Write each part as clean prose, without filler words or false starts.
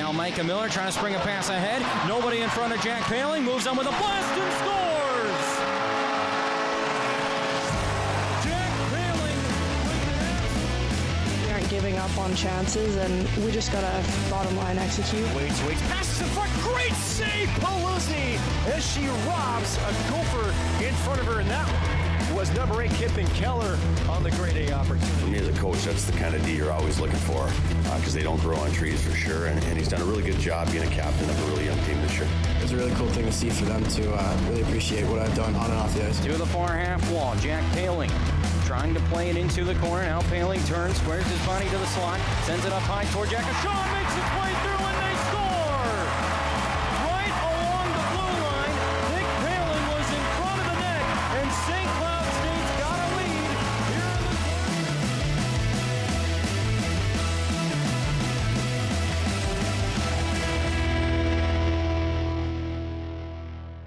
Now Micah Miller trying to spring a pass ahead. Nobody in front of Jack Paling. Moves on with a blast and scores! Jack Paling with We aren't giving up on chances, and we just got to bottom line execute. Waits, passes in front, great save, Pelosi, as she robs a Gopher in front of her, and that was number 8, Kippen Keller, on the grade A opportunity. For me as a coach, that's the kind of D you're always looking for, because they don't grow on trees for sure, and he's done a really good job being a captain of a really young team this year. It was a really cool thing to see for them to really appreciate what I've done on and off the ice. to the far half wall. Jack Paling trying to play it into the corner. Now Paling turns, squares his body to the slot, sends it up high toward Jack. Sean makes its way through, and they score! Right along the blue line, Nick Paling was in front of the net, and St. Cloud State's got a lead here in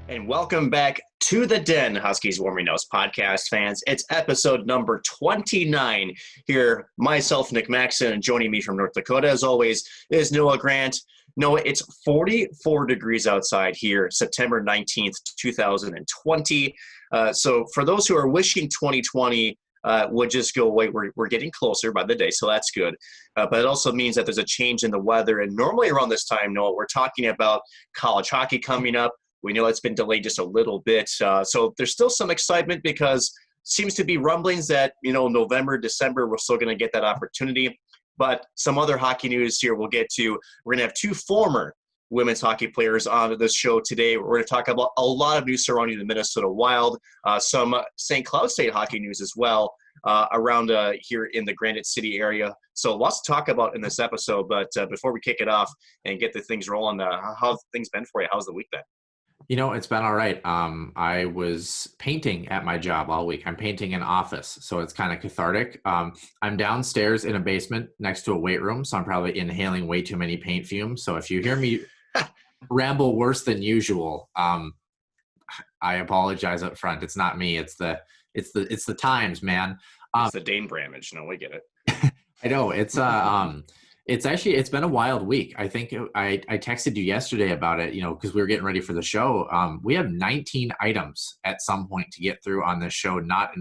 the And welcome back to the Den, Huskies Warming Nose podcast fans. It's episode number 29 here. Myself, Nick Maxon, and joining me from North Dakota, as always, is Noah Grant. Noah, it's 44 degrees outside here, September 19th, 2020. So for those who are wishing 2020 would just go away, we're getting closer by the day, so that's good. But it also means that there's a change in the weather. And normally around this time, Noah, we're talking about college hockey coming up. We know it's been delayed just a little bit. So there's still some excitement because seems to be rumblings that, November, December, we're still going to get that opportunity. But some other hockey news here we'll get to. We're going to have two former women's hockey players on this show today. We're going to talk about a lot of news surrounding the Minnesota Wild, some St. Cloud State hockey news as well around here in the Granite City area. So lots to talk about in this episode. But before we kick it off and get the things rolling, how have things been for you? How's the week been? It's been all right. I was painting at my job all week. I'm painting an office, so it's kind of cathartic. I'm downstairs in a basement next to a weight room, so I'm probably inhaling way too many paint fumes. So if you hear me ramble worse than usual, I apologize up front. It's not me. It's the times, man. It's the Dane Bramage. No, we get it. I know. It's been a wild week. I think I texted you yesterday about it, because we were getting ready for the show. We have 19 items at some point to get through on this show, not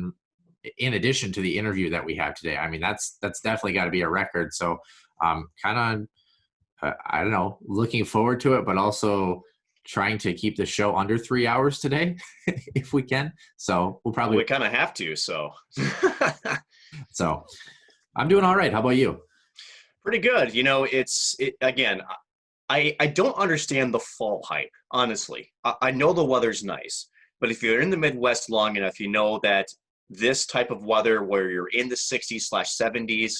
in addition to the interview that we have today. I mean, that's definitely got to be a record. So kind of, I don't know, looking forward to it, but also trying to keep the show under 3 hours today if we can. So we kind of have to. So, so I'm doing all right. How about you? Pretty good. Again, I don't understand the fall hype, honestly. I know the weather's nice, but if you're in the Midwest long enough, you know that this type of weather where you're in the 60s/70s,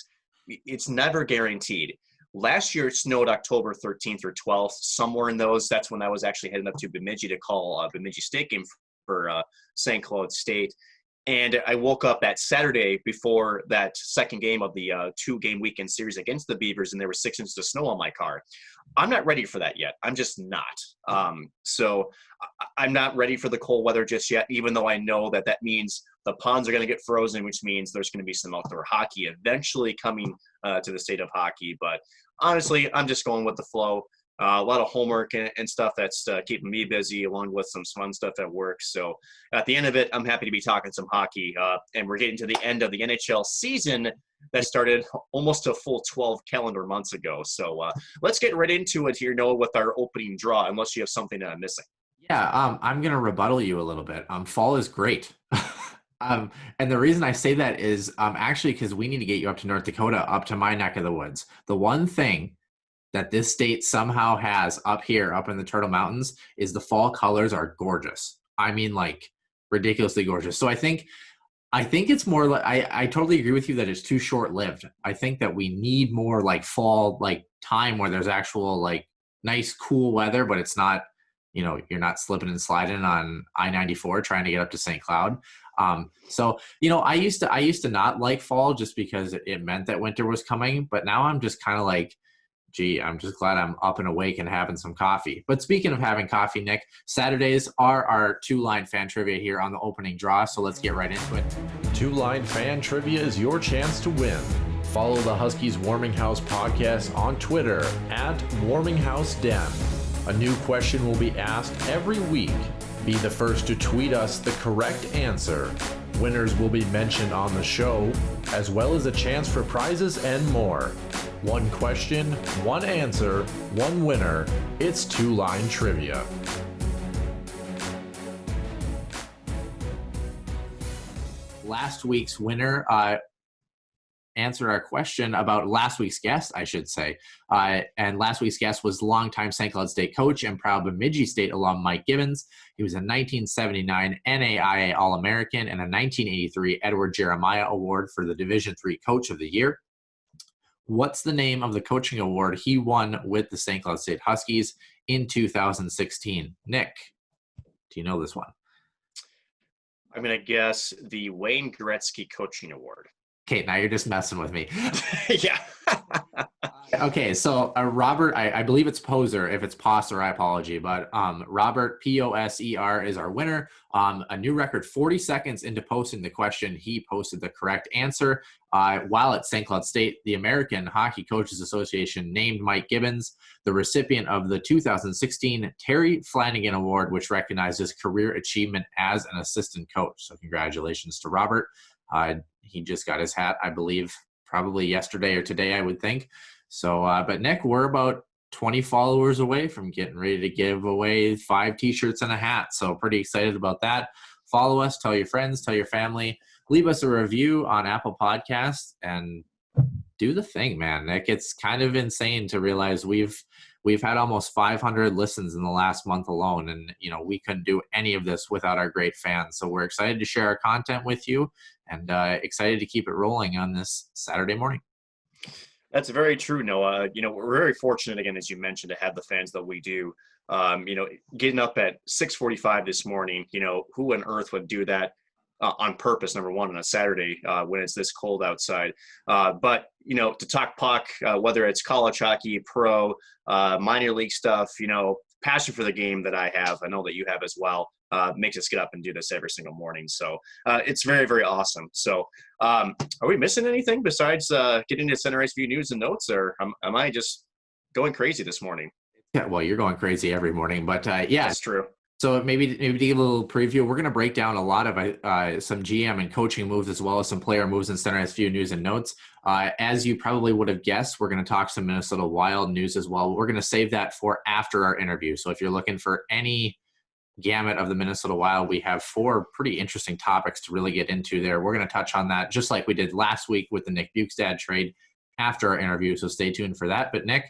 it's never guaranteed. Last year, it snowed October 13th or 12th, somewhere in those. That's when I was actually heading up to Bemidji to call a Bemidji State game for St. Cloud State. And I woke up that Saturday before that second game of the two-game weekend series against the Beavers, and there was 6 inches of snow on my car. I'm not ready for that yet. I'm just not. So I'm not ready for the cold weather just yet, even though I know that means the ponds are going to get frozen, which means there's going to be some outdoor hockey eventually coming to the state of hockey. But honestly, I'm just going with the flow. A lot of homework and stuff that's keeping me busy, along with some fun stuff at work. So at the end of it, I'm happy to be talking some hockey. And we're getting to the end of the NHL season that started almost a full 12 calendar months ago. So let's get right into it here, Noah, with our opening draw, unless you have something missing. Yeah, I'm going to rebuttal you a little bit. Fall is great. And the reason I say that is actually because we need to get you up to North Dakota, up to my neck of the woods. The one thing that this state somehow has up here, up in the Turtle Mountains, is the fall colors are gorgeous. I mean, like, ridiculously gorgeous. So I think it's more like, I totally agree with you that it's too short-lived. I think that we need more like fall, like time where there's actual like nice, cool weather, but it's not, you're not slipping and sliding on I-94 trying to get up to St. Cloud. So, I used to not like fall just because it meant that winter was coming, but now I'm just kind of like, gee, I'm just glad I'm up and awake and having some coffee. But speaking of having coffee, Nick, Saturdays are our two-line fan trivia here on the opening draw, so let's get right into it. Two-line fan trivia is your chance to win Follow the Huskies Warming House podcast on Twitter at Warming House Den. A new question will be asked every week. Be the first to tweet us the correct answer. Winners will be mentioned on the show, as well as a chance for prizes and more. One question, one answer, one winner. It's two-line trivia. Last week's winner answered our question about last week's guest, I should say. And last week's guest was longtime St. Cloud State coach and proud Bemidji State alum Mike Gibbons. He was a 1979 NAIA All-American and a 1983 Edward Jeremiah Award for the Division III Coach of the Year. What's the name of the coaching award he won with the St. Cloud State Huskies in 2016? Nick, do you know this one? I'm going to guess the Wayne Gretzky Coaching Award. Okay, now you're just messing with me. Yeah. Okay, so Robert, I believe it's Poser. If it's Posser, I apologize. But Robert, Poser, is our winner. A new record, 40 seconds into posting the question, he posted the correct answer. While at St. Cloud State, the American Hockey Coaches Association named Mike Gibbons the recipient of the 2016 Terry Flanagan Award, which recognizes career achievement as an assistant coach. So congratulations to Robert. He just got his hat, I believe, probably yesterday or today, I would think. So, but Nick, we're about 20 followers away from getting ready to give away 5 t-shirts and a hat. So pretty excited about that. Follow us, tell your friends, tell your family, leave us a review on Apple Podcasts, and do the thing, man. Nick, it's kind of insane to realize we've had almost 500 listens in the last month alone. And, you know, we couldn't do any of this without our great fans. So we're excited to share our content with you and excited to keep it rolling on this Saturday morning. That's very true, Noah. You know, we're very fortunate, again, as you mentioned, to have the fans that we do. You know, getting up at 6:45 this morning, you know, who on earth would do that on purpose, number one, on a Saturday when it's this cold outside. But, you know, to talk puck, whether it's college hockey, pro, minor league stuff, you know, passion for the game that I have, I know that you have as well, makes us get up and do this every single morning. So it's very, very awesome. So are we missing anything besides getting to Center Ice View news and notes, or am I just going crazy this morning? Yeah, well, you're going crazy every morning, but yeah. That's true. So maybe to give a little preview, we're going to break down a lot of some GM and coaching moves as well as some player moves in Center Ice View news and notes. As you probably would have guessed, we're going to talk some Minnesota Wild news as well. We're going to save that for after our interview. So if you're looking for any gamut of the Minnesota Wild, we have 4 pretty interesting topics to really get into there. We're going to touch on that just like we did last week with the Nick Bukestad trade after our interview. So stay tuned for that. But Nick,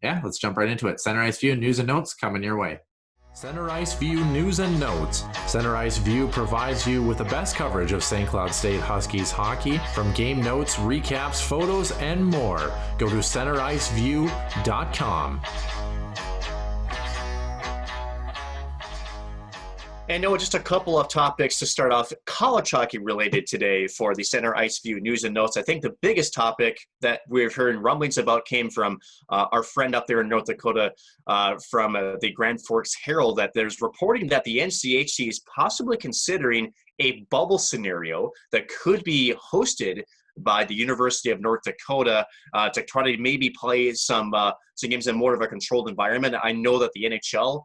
yeah, let's jump right into it. Center Ice View news and notes coming your way. Center Ice View news and notes. Center Ice View provides you with the best coverage of St. Cloud State Huskies hockey, from game notes, recaps, photos, and more. Go to centericeview.com. And Noah, just a couple of topics to start off college hockey related today for the Center Ice View news and notes. I think the biggest topic that we've heard rumblings about came from our friend up there in North Dakota from the Grand Forks Herald, that there's reporting that the NCHC is possibly considering a bubble scenario that could be hosted by the University of North Dakota to try to maybe play some games in more of a controlled environment. I know that the NHL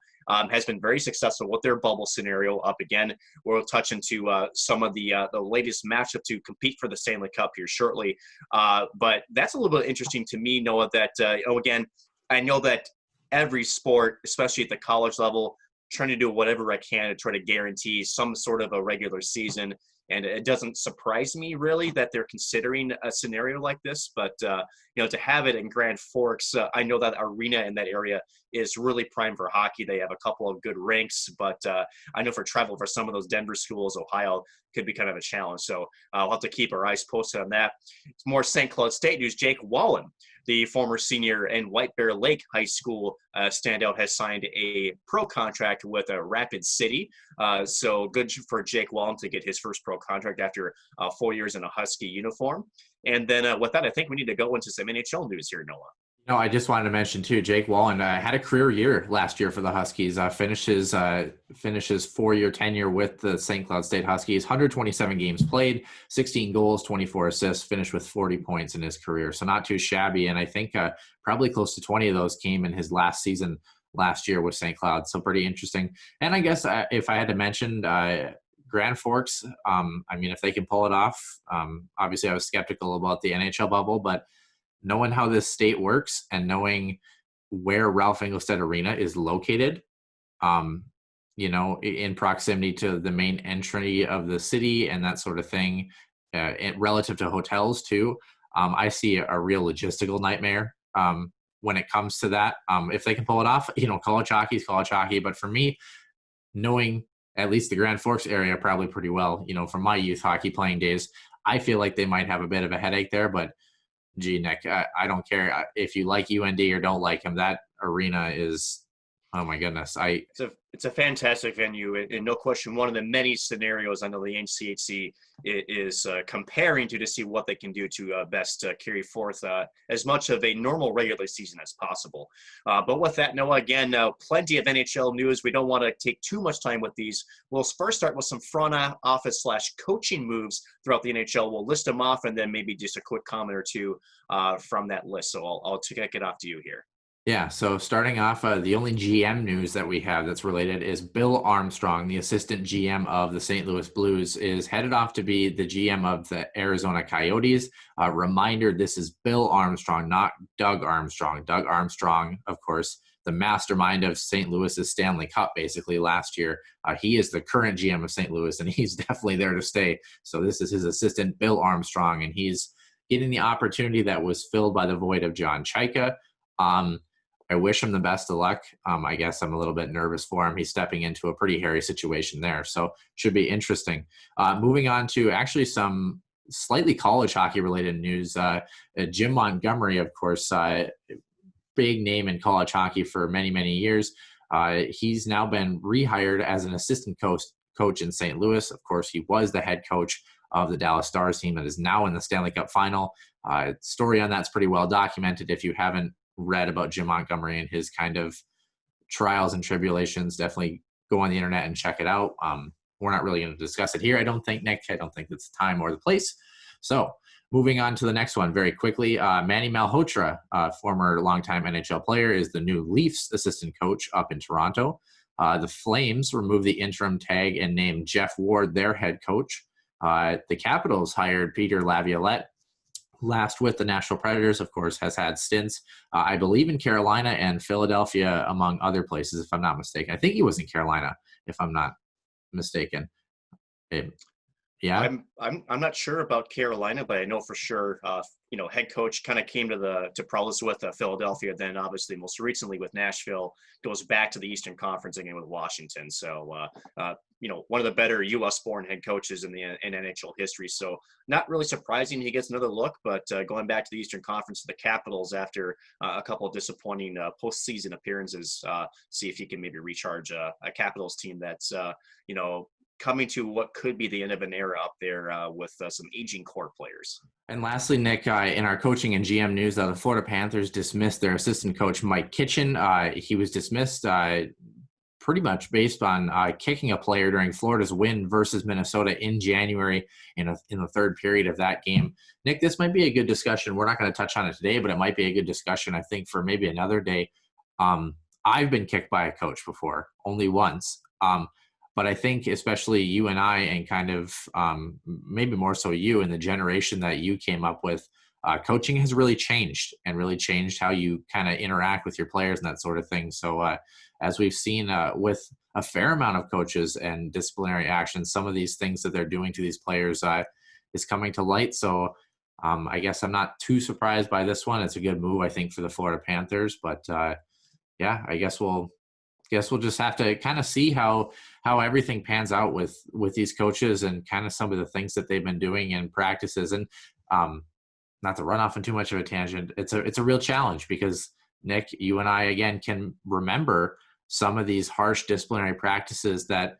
has been very successful with their bubble scenario. Up again, we'll touch into some of the latest matchup to compete for the Stanley Cup here shortly. But that's a little bit interesting to me, Noah, that, again, I know that every sport, especially at the college level, trying to do whatever I can to try to guarantee some sort of a regular season. And it doesn't surprise me really that they're considering a scenario like this, but to have it in Grand Forks, I know that arena in that area is really prime for hockey. They have a couple of good rinks, but I know for travel for some of those Denver schools, Ohio could be kind of a challenge. So I'll have to keep our eyes posted on that. It's more St. Cloud State news. Jake Wahlin, the former senior and White Bear Lake High School standout, has signed a pro contract with Rapid City. So good for Jake Wahlin to get his first pro contract after 4 years in a Husky uniform. And then with that, I think we need to go into some NHL news here, Noah. No, I just wanted to mention too, Jake Wahlin had a career year last year for the Huskies. Finishes 4-year tenure with the St. Cloud State Huskies. 127 games played, 16 goals, 24 assists. Finished with 40 points in his career, so not too shabby. And I think probably close to 20 of those came in his last season last year with St. Cloud. So pretty interesting. And I guess if I had to mention Grand Forks, I mean, if they can pull it off, obviously I was skeptical about the NHL bubble, but knowing how this state works and knowing where Ralph Engelstad Arena is located, in proximity to the main entry of the city and that sort of thing, relative to hotels too, I see a real logistical nightmare when it comes to that. If they can pull it off, college hockey is college hockey. But for me, knowing at least the Grand Forks area probably pretty well, from my youth hockey playing days, I feel like they might have a bit of a headache there, but gee, Nick, I don't care if you like UND or don't like him. That arena is, oh my goodness. It's a fantastic venue, and no question, one of the many scenarios I know the NCHC is comparing to see what they can do to best carry forth as much of a normal regular season as possible. But with that, Noah, again, plenty of NHL news. We don't want to take too much time with these. We'll first start with some front office / coaching moves throughout the NHL. We'll list them off, and then maybe just a quick comment or two from that list. So I'll kick it off to you here. Yeah, so starting off, the only GM news that we have that's related is Bill Armstrong, the assistant GM of the St. Louis Blues, is headed off to be the GM of the Arizona Coyotes. Reminder, this is Bill Armstrong, not Doug Armstrong. Doug Armstrong, of course, the mastermind of St. Louis's Stanley Cup basically last year. He is the current GM of St. Louis, and he's definitely there to stay. So this is his assistant, Bill Armstrong, and he's getting the opportunity that was filled by the void of John Chayka. I wish him the best of luck. I guess I'm a little bit nervous for him. He's stepping into a pretty hairy situation there, so should be interesting. Moving on to actually some slightly college hockey related news. Jim Montgomery, of course, big name in college hockey for many, many years. He's now been rehired as an assistant coach in St. Louis. Of course, he was the head coach of the Dallas Stars team that is now in the Stanley Cup final. Story on that's pretty well documented. If you haven't read about Jim Montgomery and his kind of trials and tribulations, definitely go on the internet and check it out. We're not really going to discuss it here, I don't think, Nick. I don't think it's the time or the place. So moving on to the next one very quickly. Manny Malhotra, former longtime NHL player, is the new Leafs assistant coach up in Toronto. The Flames removed the interim tag and named Jeff Ward their head coach. The Capitals hired Peter Laviolette, last with the Nashville Predators, of course, has had stints, I believe, in Carolina and Philadelphia, among other places, if I'm not mistaken. I think he was in Carolina, if I'm not mistaken. Yeah, I'm not sure about Carolina, but I know for sure, head coach kind of came to Prowlis with Philadelphia, then obviously most recently with Nashville, goes back to the Eastern Conference again with Washington. So, one of the better U.S.-born head coaches in NHL history. So not really surprising he gets another look, but going back to the Eastern Conference, the Capitals after a couple of disappointing postseason appearances, see if he can maybe recharge a Capitals team that's, coming to what could be the end of an era up there with some aging core players. And lastly, Nick, in our coaching and GM news, the Florida Panthers dismissed their assistant coach, Mike Kitchen. He was dismissed pretty much based on kicking a player during Florida's win versus Minnesota in January in the third period of that game. Nick, this might be a good discussion. We're not going to touch on it today, but it might be a good discussion, I think, for maybe another day. I've been kicked by a coach before, only once. But I think especially you and I, and kind of maybe more so you and the generation that you came up with, coaching has really changed how you kind of interact with your players and that sort of thing. So as we've seen with a fair amount of coaches and disciplinary actions, some of these things that they're doing to these players is coming to light. So I guess I'm not too surprised by this one. It's a good move, I think, for the Florida Panthers. But yeah, I guess we'll just have to kind of see how everything pans out with these coaches and kind of some of the things that they've been doing in practices. And not to run off on too much of a tangent, it's a real challenge because, Nick, you and I, again, can remember some of these harsh disciplinary practices that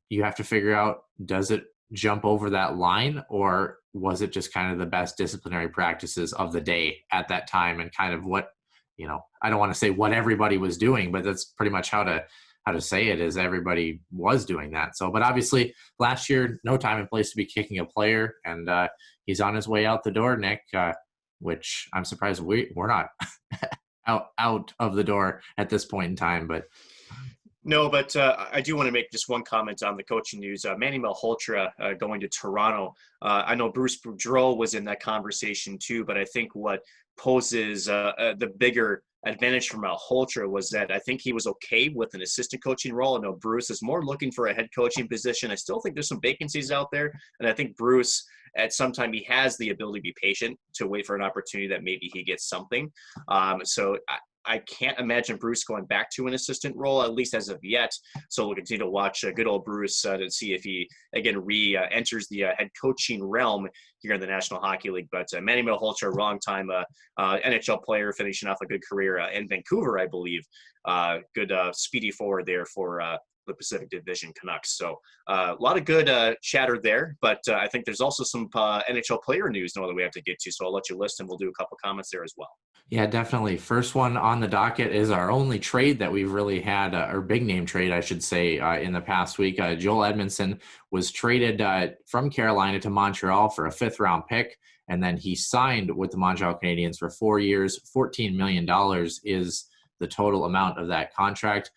you have to figure out, does it jump over that line, or was it just kind of the best disciplinary practices of the day at that time and kind of what, I don't want to say what everybody was doing, but that's pretty much how to say it, is everybody was doing that. So, but obviously last year, no time and place to be kicking a player, and he's on his way out the door, Nick, which I'm surprised we're not out of the door at this point in time, but no, but I do want to make just one comment on the coaching news. Manny Malhotra going to Toronto. I know Bruce Boudreau was in that conversation too, but I think what poses the bigger advantage for Malhotra was that I think he was okay with an assistant coaching role. I know Bruce is more looking for a head coaching position. I still think there's some vacancies out there, and I think Bruce, at some time, he has the ability to be patient, to wait for an opportunity that maybe he gets something. So I can't imagine Bruce going back to an assistant role, at least as of yet. So we'll continue to watch good old Bruce to see if he, again, enters the head coaching realm here in the National Hockey League. But Manny Malhotra, long-time NHL player, finishing off a good career in Vancouver, I believe. Good speedy forward there for the Pacific Division Canucks. So a lot of good chatter there, but I think there's also some NHL player news now that we have to get to. So I'll let you list and we'll do a couple comments there as well. Yeah, definitely. First one on the docket is our only trade that we've really had, or big name trade, I should say, in the past week. Joel Edmondson was traded from Carolina to Montreal for a 5th round pick, and then he signed with the Montreal Canadiens for 4 years. $14 million is the total amount of that contract.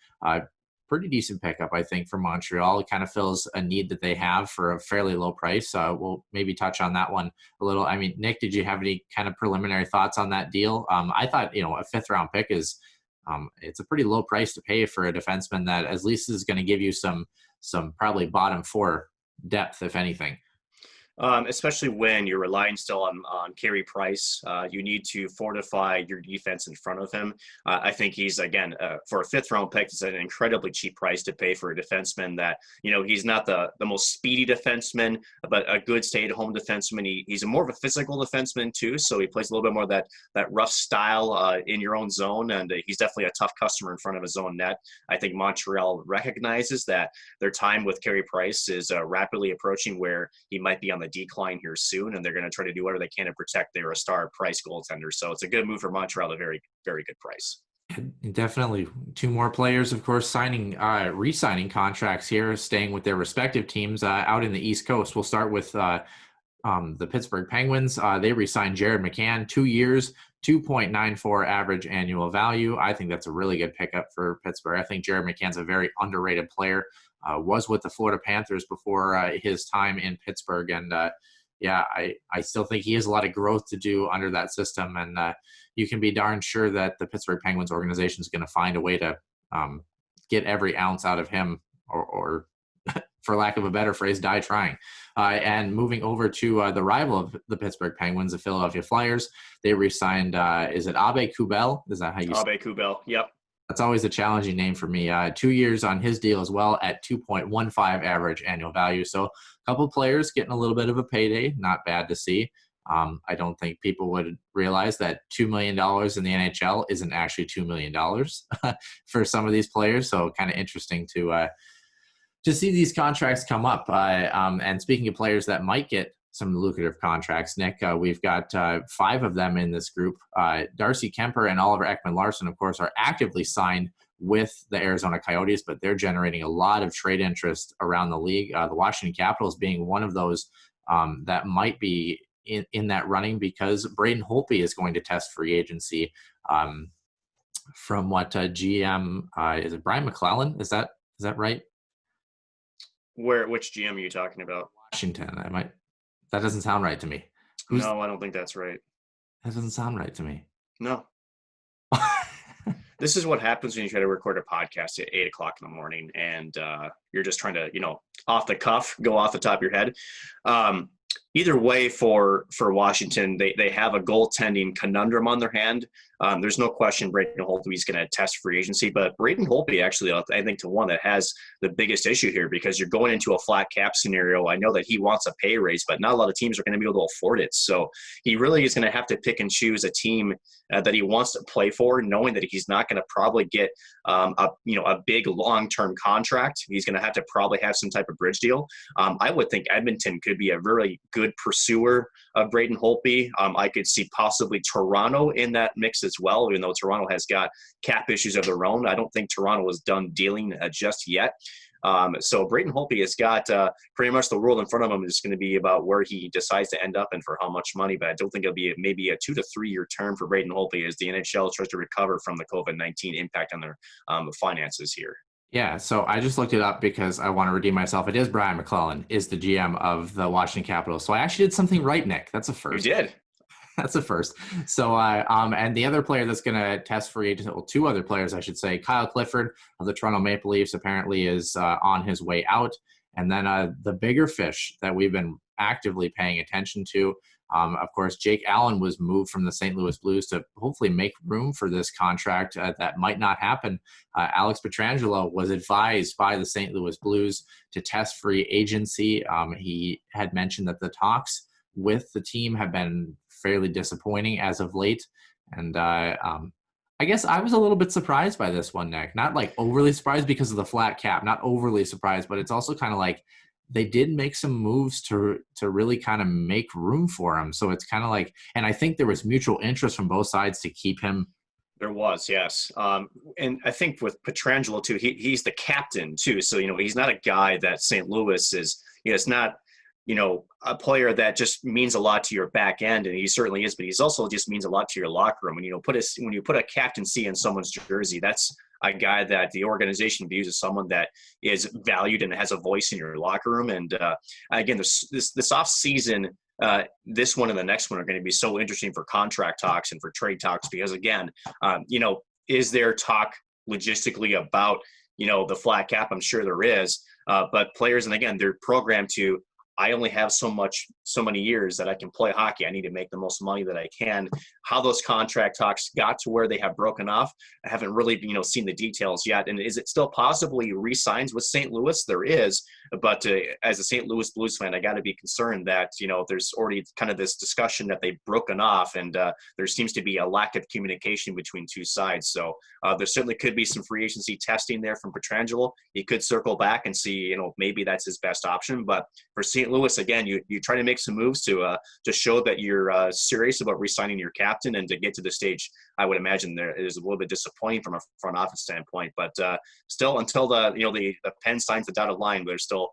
Pretty decent pickup, I think, for Montreal. It kind of fills a need that they have for a fairly low price. We'll maybe touch on that one a little. I mean, Nick, did you have any kind of preliminary thoughts on that deal? I thought, a 5th round pick is, it's a pretty low price to pay for a defenseman that at least is going to give you some probably bottom 4 depth, if anything. Especially when you're relying still on Carey Price. You need to fortify your defense in front of him. I think he's, again, for a 5th round pick, it's an incredibly cheap price to pay for a defenseman that, he's not the most speedy defenseman, but a good stay-at-home defenseman. He's more of a physical defenseman too, so he plays a little bit more of that rough style in your own zone, and he's definitely a tough customer in front of his own net. I think Montreal recognizes that their time with Carey Price is rapidly approaching, where he might be on the decline here soon, and they're going to try to do whatever they can to protect their star Price goaltender. So it's a good move for Montreal at a very, very good price. Definitely. 2 more players, of course, re-signing contracts here, staying with their respective teams out in the East Coast. We'll start with the Pittsburgh Penguins. They re-signed Jared McCann, 2 years, 2.94 average annual value. I think that's a really good pickup for Pittsburgh. I think Jared McCann's a very underrated player. Was with the Florida Panthers before his time in Pittsburgh. And I still think he has a lot of growth to do under that system. And you can be darn sure that the Pittsburgh Penguins organization is going to find a way to get every ounce out of him, or for lack of a better phrase, die trying. And moving over to the rival of the Pittsburgh Penguins, the Philadelphia Flyers, they re-signed, is it Abe Kubel? Is that how you say it? Abe Kubel, yep. That's always a challenging name for me. 2 years on his deal as well at 2.15 average annual value. So a couple of players getting a little bit of a payday. Not bad to see. I don't think people would realize that $2 million in the NHL isn't actually $2 million for some of these players. So kind of interesting to see these contracts come up. And speaking of players that might get some lucrative contracts, Nick, we've got 5 of them in this group. Darcy Kemper and Oliver Ekman-Larsson, of course, are actively signed with the Arizona Coyotes, but they're generating a lot of trade interest around the league. The Washington Capitals being one of those that might be in that running, because Braden Holtby is going to test free agency. From what GM, is it Brian McClellan? Is that right? Which GM are you talking about? Washington. That doesn't sound right to me. No, I don't think that's right. That doesn't sound right to me. No. This is what happens when you try to record a podcast at 8 o'clock in the morning, and you're just trying to, off the cuff, go off the top of your head. either way for Washington, they have a goaltending conundrum on their hand. There's no question Braden Holtby's going to test free agency, but Braden Holtby actually, I think, to one that has the biggest issue here because you're going into a flat cap scenario. I know that he wants a pay raise, but not a lot of teams are going to be able to afford it. So he really is going to have to pick and choose a team that he wants to play for, knowing that he's not going to probably get a big long-term contract. He's going to have to probably have some type of bridge deal. I would think Edmonton could be a very good pursuer of Braden Holtby. I could see possibly Toronto in that mix as well, even though Toronto has got cap issues of their own. I don't think Toronto is done dealing just yet. So Braden Holtby has got pretty much the world in front of him. It's going to be about where he decides to end up and for how much money, but I don't think it'll be maybe a 2 to 3 year term for Braden Holtby as the NHL tries to recover from the COVID-19 impact on their finances here. Yeah, so I just looked it up because I want to redeem myself. It is Brian McClellan is the GM of the Washington Capitals. So I actually did something right, Nick. That's a first. You did. That's a first. So, and the other player that's going to test free agent, well, two other players, I should say, Kyle Clifford of the Toronto Maple Leafs apparently is on his way out. And then the bigger fish that we've been actively paying attention to, of course, Jake Allen was moved from the St. Louis Blues to hopefully make room for this contract that might not happen. Alex Pietrangelo was advised by the St. Louis Blues to test free agency. He had mentioned that the talks with the team have been fairly disappointing as of late. And I guess I was a little bit surprised by this one, Nick. Not like overly surprised because of the flat cap, not overly surprised, but it's also kind of like they did make some moves to really kind of make room for him. So it's kind of like, and I think there was mutual interest from both sides to keep him. There was, yes. And I think with Pietrangelo too, he's the captain too. So, he's not a guy that St. Louis is, it's not, a player that just means a lot to your back end, and he certainly is, but he's also just means a lot to your locker room. And, when you put a captaincy in someone's jersey, that's a guy that the organization views as someone that is valued and has a voice in your locker room. And again, this off season, this one and the next one are going to be so interesting for contract talks and for trade talks, because again, is there talk logistically about, the flat cap? I'm sure there is, but players, and again, they're programmed to, I only have so many years that I can play hockey. I need to make the most money that I can. How those contract talks got to where they have broken off, I haven't really, seen the details yet. And is it still possible he re-signs with St. Louis? There is, but as a St. Louis Blues fan, I got to be concerned that, there's already kind of this discussion that they've broken off, and there seems to be a lack of communication between two sides. So there certainly could be some free agency testing there from Pietrangelo. He could circle back and see, maybe that's his best option. But for St. Louis, again, you try to make some moves to show that you're serious about re-signing your captain, and to get to the stage, I would imagine there is a little bit disappointing from a front office standpoint. But still, until the pen signs the dotted line, there's still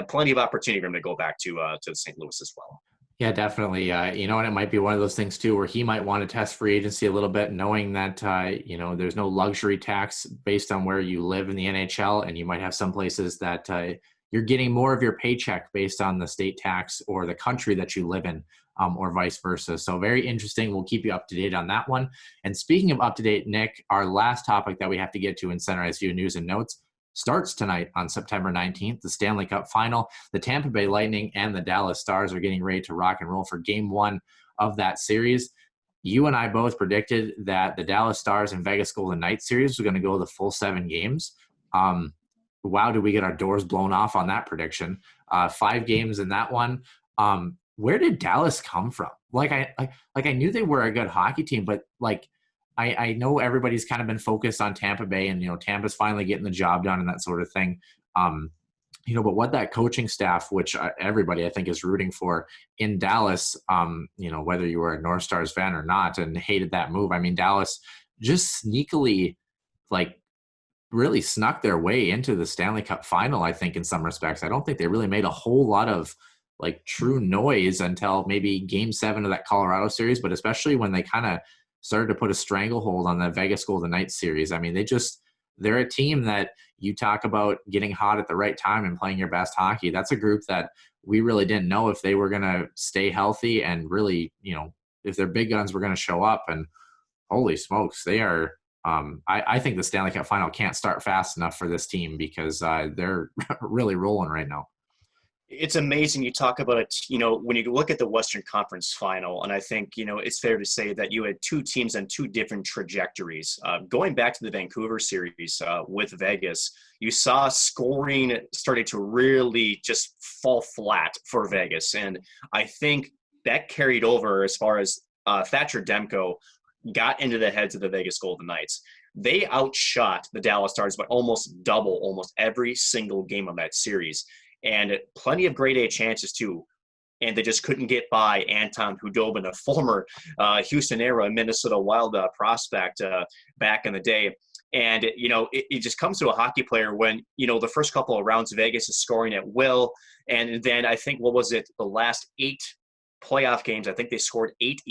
plenty of opportunity for him to go back to St. Louis as well. Yeah, definitely. And it might be one of those things too, where he might want to test free agency a little bit, knowing that, there's no luxury tax based on where you live in the NHL. And you might have some places that you're getting more of your paycheck based on the state tax or the country that you live in, or vice versa. So very interesting. We'll keep you up to date on that one. And speaking of up to date, Nick, our last topic that we have to get to in Center Ice View News and Notes starts tonight on September 19th, the Stanley Cup Final. The Tampa Bay Lightning and the Dallas Stars are getting ready to rock and roll for Game 1 of that series. You and I both predicted that the Dallas Stars and Vegas Golden Knights series was going to go the full 7 games. Wow, did we get our doors blown off on that prediction? 5 games in that one. Where did Dallas come from? I knew they were a good hockey team, but I know everybody's kind of been focused on Tampa Bay, and Tampa's finally getting the job done and that sort of thing. But what that coaching staff, which everybody I think is rooting for in Dallas, whether you were a North Stars fan or not, and hated that move. I mean, Dallas just sneakily really snuck their way into the Stanley Cup Final, I think, in some respects. I don't think they really made a whole lot of true noise until maybe Game 7 of that Colorado series, but especially when they kind of started to put a stranglehold on the Vegas Golden Knights series. I mean, they're a team that you talk about getting hot at the right time and playing your best hockey. That's a group that we really didn't know if they were going to stay healthy and really, if their big guns were going to show up. And holy smokes, they are, I think the Stanley Cup Final can't start fast enough for this team, because they're really rolling right now. It's amazing. You talk about it, when you look at the Western Conference final, and I think, it's fair to say that you had two teams on two different trajectories. Going back to the Vancouver series with Vegas, you saw scoring starting to really just fall flat for Vegas. And I think that carried over as far as Thatcher Demko got into the heads of the Vegas Golden Knights. They outshot the Dallas Stars by almost double almost every single game of that series. And plenty of grade A chances too. And they just couldn't get by Anton Khudobin, a former Houston-era Minnesota Wild prospect back in the day. And, it just comes to a hockey player when, the first couple of rounds, Vegas is scoring at will. And then I think, the last 8 playoff games, I think they scored 8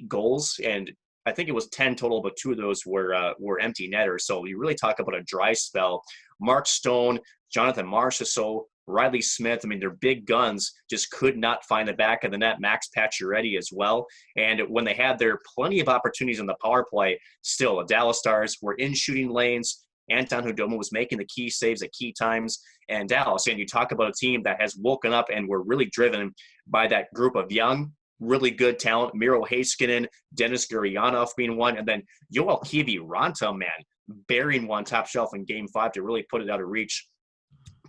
goals. And I think it was 10 total, but 2 of those were empty netters. So you really talk about a dry spell. Mark Stone, Jonathan Marchessault, Riley Smith, they're big guns, just could not find the back of the net. Max Pacioretty as well. And when they had their plenty of opportunities on the power play, still the Dallas Stars were in shooting lanes. Anton Khudobin was making the key saves at key times. And Dallas, and you talk about a team that has woken up and were really driven by that group of young, really good talent. Miro Heiskanen, Dennis Gurianov being one, and then Yoel Kiviranta, burying one top shelf in Game 5 to really put it out of reach.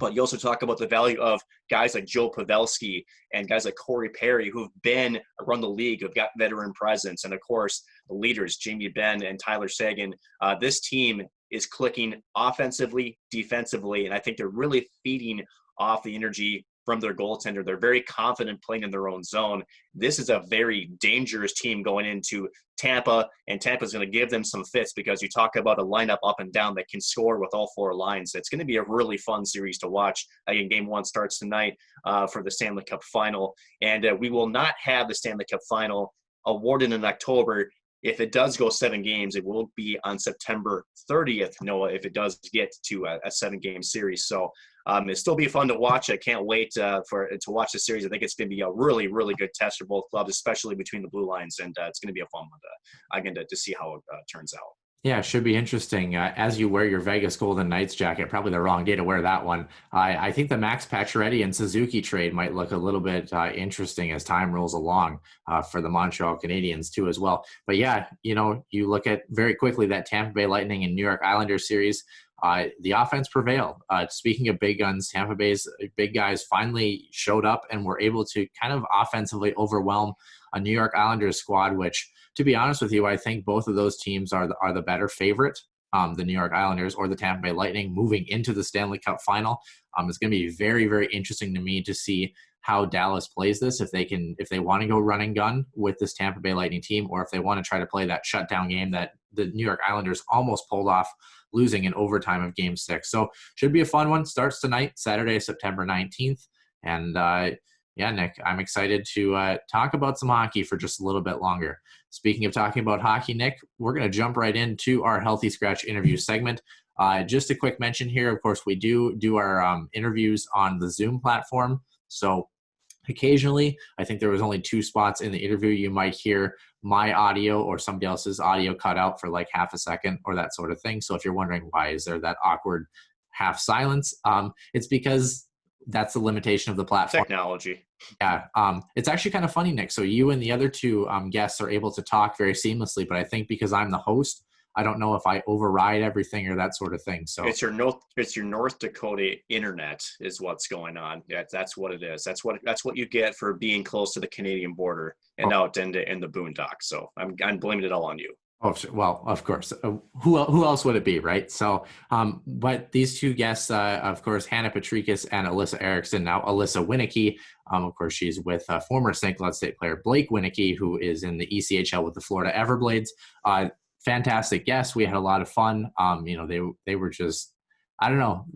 But you also talk about the value of guys like Joe Pavelski and guys like Corey Perry, who've been around the league, who've got veteran presence. And, of course, the leaders, Jamie Benn and Tyler Seguin. This team is clicking offensively, defensively, and I think they're really feeding off the energy from their goaltender. They're very confident playing in their own zone. This is a very dangerous team going into Tampa, and Tampa's going to give them some fits because you talk about a lineup up and down that can score with all 4 lines. It's going to be a really fun series to watch. Again, Game 1 starts tonight for the Stanley Cup Final, and we will not have the Stanley Cup Final awarded in October. If it does go 7 games, it will be on September 30th, Noah, if it does get to a 7-game series. So it'll still be fun to watch. I can't wait to watch the series. I think it's going to be a really, really good test for both clubs, especially between the blue lines. And it's going to be a fun one to see how it turns out. Yeah, it should be interesting. As you wear your Vegas Golden Knights jacket, probably the wrong day to wear that one. I think the Max Pacioretty and Suzuki trade might look a little bit interesting as time rolls along for the Montreal Canadiens too as well. But yeah, you look at very quickly that Tampa Bay Lightning and New York Islanders series. The offense prevailed. Speaking of big guns, Tampa Bay's big guys finally showed up and were able to kind of offensively overwhelm a New York Islanders squad, which, to be honest with you, I think both of those teams are the better favorite. The New York Islanders or the Tampa Bay Lightning moving into the Stanley Cup Final. It's going to be very, very interesting to me to see how Dallas plays this, if they want to go run and gun with this Tampa Bay Lightning team, or if they want to try to play that shutdown game that the New York Islanders almost pulled off, losing in overtime of Game 6. So should be a fun one. Starts tonight, Saturday, September 19th. And yeah, Nick, I'm excited to talk about some hockey for just a little bit longer. Speaking of talking about hockey, Nick, we're going to jump right into our Healthy Scratch interview segment. Just a quick mention here. Of course, we do our interviews on the Zoom platform. So occasionally, I think there was only 2 spots in the interview. You might hear my audio or somebody else's audio cut out for like half a second or that sort of thing. So if you're wondering why is there that awkward half silence, it's because that's the limitation of the platform. Technology. Yeah. It's actually kind of funny, Nick. So you and the other 2 guests are able to talk very seamlessly, but I think because I'm the host, I don't know if I override everything or that sort of thing. So it's your North Dakota internet is what's going on. Yeah, that's what it is. That's what you get for being close to the Canadian border and out in the boondocks. So I'm blaming it all on you. Oh, well, of course. Who else would it be, right? So, but these 2 guests, of course, Hannah Potrykus and Alyssa Erickson. Now, Alyssa Winiecki, of course, she's with former St. Cloud State player Blake Winiecki, who is in the ECHL with the Florida Everblades. Fantastic guests. We had a lot of fun. They were just, I don't know.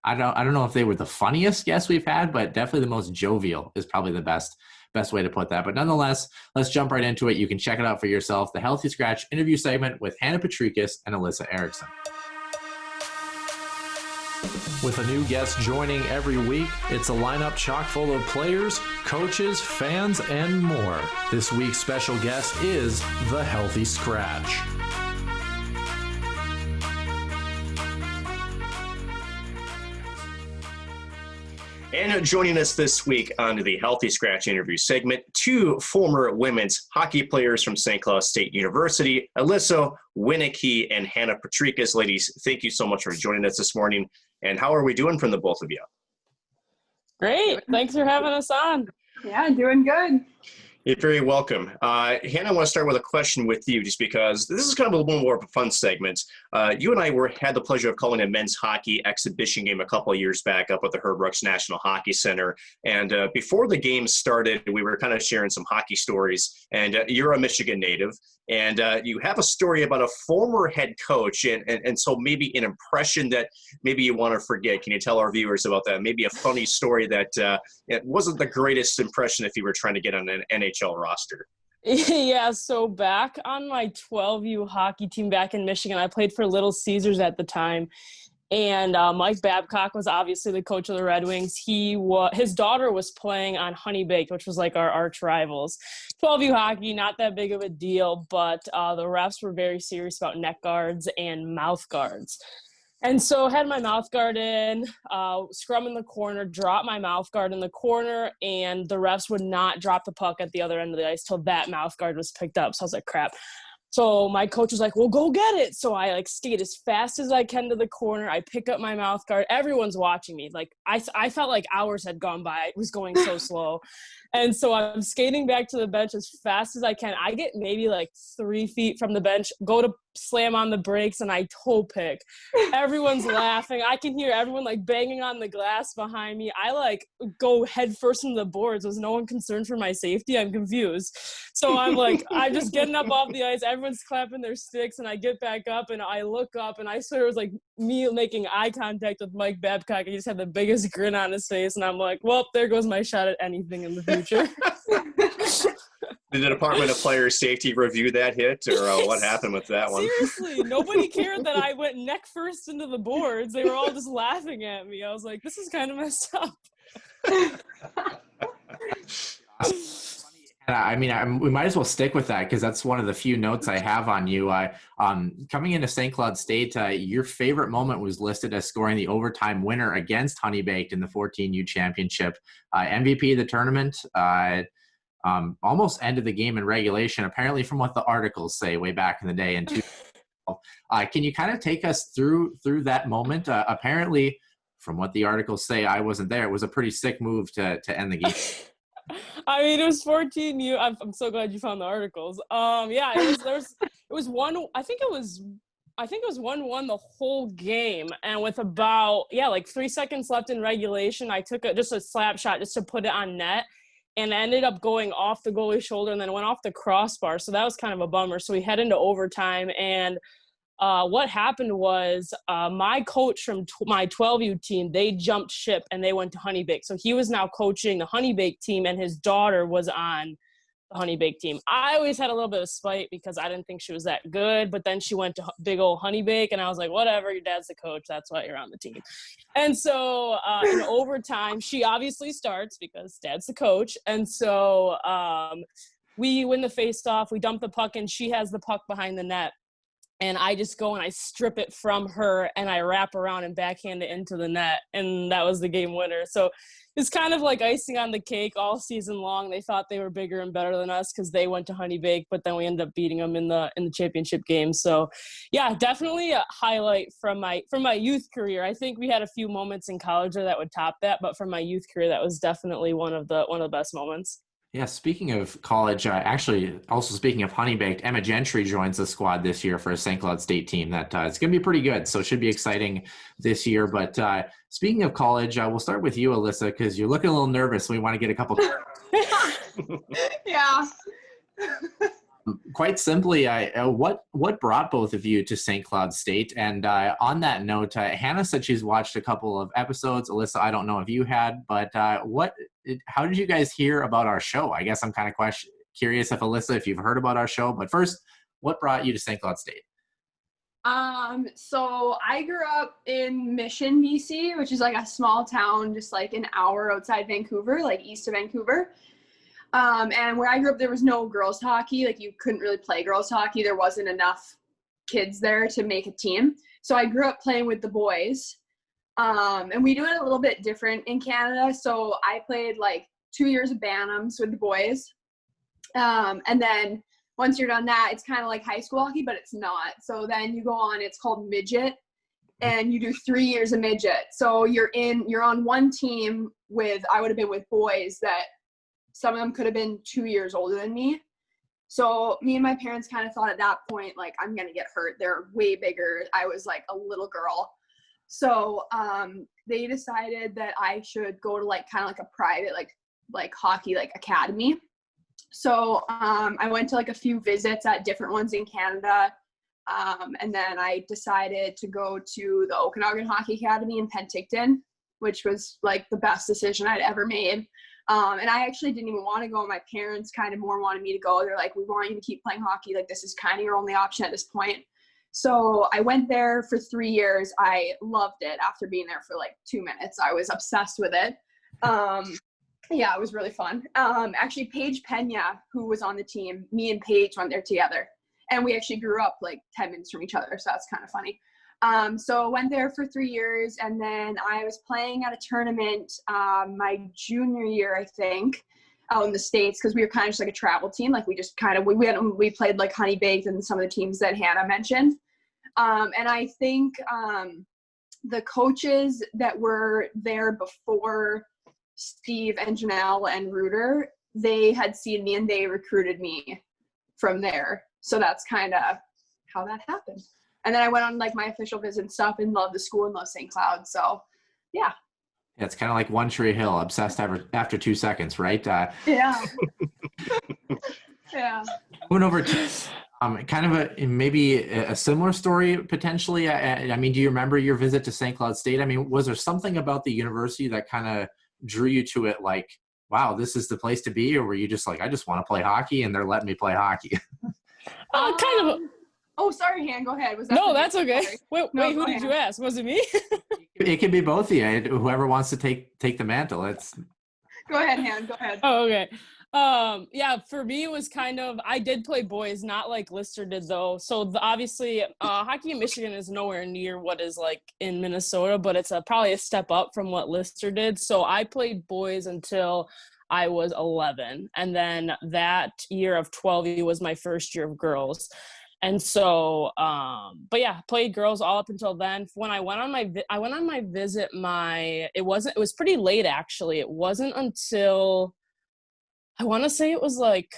I don't know if they were the funniest guests we've had, but definitely the most jovial is probably the best way to put that. But nonetheless, let's jump right into it. You can check it out for yourself. The Healthy Scratch interview segment with Hannah Potrykus and Alyssa Erickson. With a new guest joining every week, it's a lineup chock full of players, coaches, fans, and more. This week's special guest is the Healthy Scratch. And joining us this week on the Healthy Scratch interview segment, two former women's hockey players from St. Cloud State University, Alyssa Winiecki and Hannah Potrykus. Ladies, thank you so much for joining us this morning. And how are we doing from the both of you? Great. Thanks for having us on. Yeah, doing good. You're very welcome. Hannah, I want to start with a question with you, just because this is kind of a little more of a fun segment. You and I had the pleasure of calling a men's hockey exhibition game a couple of years back up at the Herb Brooks National Hockey Center. And before the game started, we were kind of sharing some hockey stories. And you're a Michigan native, and you have a story about a former head coach. And so maybe an impression that maybe you want to forget. Can you tell our viewers about that? Maybe a funny story that it wasn't the greatest impression if you were trying to get on an NHL roster. Yeah, so back on my 12U hockey team back in Michigan, I played for Little Caesars at the time. And Mike Babcock was obviously the coach of the Red Wings. His daughter was playing on Honey Baked, which was like our arch rivals. 12U hockey, not that big of a deal, but the refs were very serious about neck guards and mouth guards. And so I had my mouth guard in, scrum in the corner, drop my mouth guard in the corner, and the refs would not drop the puck at the other end of the ice till that mouth guard was picked up. So I was like, crap. So my coach was like, well, go get it. So I skate as fast as I can to the corner. I pick up my mouth guard. Everyone's watching me. Like I felt like hours had gone by. It was going so slow. And so I'm skating back to the bench as fast as I can. I get maybe like 3 feet from the bench, go to slam on the brakes, and I toe pick. Everyone's laughing. I can hear everyone like banging on the glass behind me. I go head first into the boards. Was no one concerned for my safety? I'm confused. So I'm just getting up off the ice. Everyone's clapping their sticks, and I get back up and I look up, and I swear it was like me making eye contact with Mike Babcock. He just had the biggest grin on his face, and I'm like, well, there goes my shot at anything in the future. Did the Department of Player Safety review that hit, or what happened with that one? Seriously, nobody cared that I went neck first into the boards. They were all just laughing at me. I was like, this is kind of messed up. I mean, we might as well stick with that because that's one of the few notes I have on you. Coming into St. Cloud State, your favorite moment was listed as scoring the overtime winner against Honey Baked in the 14U championship. MVP of the tournament, almost ended the game in regulation, apparently from what the articles say way back in the day in 2012. Can you kind of take us through that moment? Apparently, from what the articles say, I wasn't there. It was a pretty sick move to end the game. I mean, it was 14U. I'm so glad you found the articles. Yeah, it was one. I think it was 1-1 the whole game, and with about 3 seconds left in regulation, I took just a slap shot just to put it on net, and ended up going off the goalie's shoulder and then went off the crossbar. So that was kind of a bummer. So we head into overtime, and what happened was my coach from my 12U team, they jumped ship and they went to Honey Baked. So he was now coaching the Honey Baked team, and his daughter was on the Honey Baked team. I always had a little bit of spite because I didn't think she was that good, but then she went to big old Honey Baked, and I was like, whatever, your dad's the coach, that's why you're on the team. And so in overtime, she obviously starts because dad's the coach. And so we win the face-off, we dump the puck, and she has the puck behind the net. And I just go and I strip it from her, and I wrap around and backhand it into the net. And that was the game winner. So it's kind of like icing on the cake all season long. They thought they were bigger and better than us because they went to Honey Baked, but then we ended up beating them in the championship game. So yeah, definitely a highlight from my youth career. I think we had a few moments in college that would top that, but from my youth career, that was definitely one of the best moments. Yeah, speaking of college, actually, also speaking of Honey Baked, Emma Gentry joins the squad this year for a St. Cloud State team. That it's going to be pretty good, so it should be exciting this year. But speaking of college, we'll start with you, Alyssa, because you're looking a little nervous. We want to get a couple. Yeah. Quite simply, what brought both of you to St. Cloud State? And on that note, Hannah said she's watched a couple of episodes. Alyssa, I don't know if you had, but how did you guys hear about our show? I guess I'm kind of curious if Alyssa, if you've heard about our show. But first, what brought you to St. Cloud State? So I grew up in Mission, BC, which is like a small town, just like an hour outside Vancouver, like east of Vancouver. And where I grew up, there was no girls hockey. Like you couldn't really play girls hockey. There wasn't enough kids there to make a team. So I grew up playing with the boys. And we do it a little bit different in Canada. So I played like 2 years of Bantams with the boys. And then once you're done that, it's kind of like high school hockey, but it's not. So then you go on, it's called midget, and you do 3 years of midget. So you're on one team with, I would have been with boys that some of them could have been 2 years older than me. So me and my parents kind of thought at that point, like, I'm going to get hurt. They're way bigger. I was like a little girl. So they decided that I should go to like kind of like a private like hockey like academy. So I went to like a few visits at different ones in Canada. And then I decided to go to the Okanagan Hockey Academy in Penticton, which was like the best decision I'd ever made. And I actually didn't even want to go. My parents kind of more wanted me to go. They're like, we want you to keep playing hockey. Like, this is kind of your only option at this point. So I went there for 3 years. I loved it. After being there for like 2 minutes, I was obsessed with it. Yeah, it was really fun. Actually, Paige Pena, who was on the team, me and Paige went there together. And we actually grew up like 10 minutes from each other. So that's kind of funny. So I went there for 3 years, and then I was playing at a tournament my junior year, I think, out in the States, because we were kind of just like a travel team. Like we just kind of, we played like Honey Baked and some of the teams that Hannah mentioned. And I think the coaches that were there before Steve and Janelle and Reuter, they had seen me and they recruited me from there. So that's kind of how that happened. And then I went on like my official visit and stuff and loved the school and loved St. Cloud. So yeah. It's kind of like One Tree Hill, obsessed after 2 seconds, right? Yeah. Yeah. Moving over to kind of maybe a similar story potentially. I mean, do you remember your visit to St. Cloud State? I mean, was there something about the university that kind of drew you to it, like, wow, this is the place to be? Or were you just like, I just want to play hockey and they're letting me play hockey? Kind of. Oh, sorry, Han, go ahead. Was that no, that's okay. Wait, who did ahead. you ask? Was it me? It could be both of you. Whoever wants to take the mantle. Go ahead, Han. Go ahead. Oh, okay. Yeah, for me, it was kind of, I did play boys, not like Lister did though. So obviously hockey in Michigan is nowhere near what is like in Minnesota, but it's probably a step up from what Lister did. So I played boys until I was 11. And then that year of 12 was my first year of girls. And so, but yeah, played girls all up until then. When I went on my visit, it was pretty late actually. It wasn't until, I want to say it was like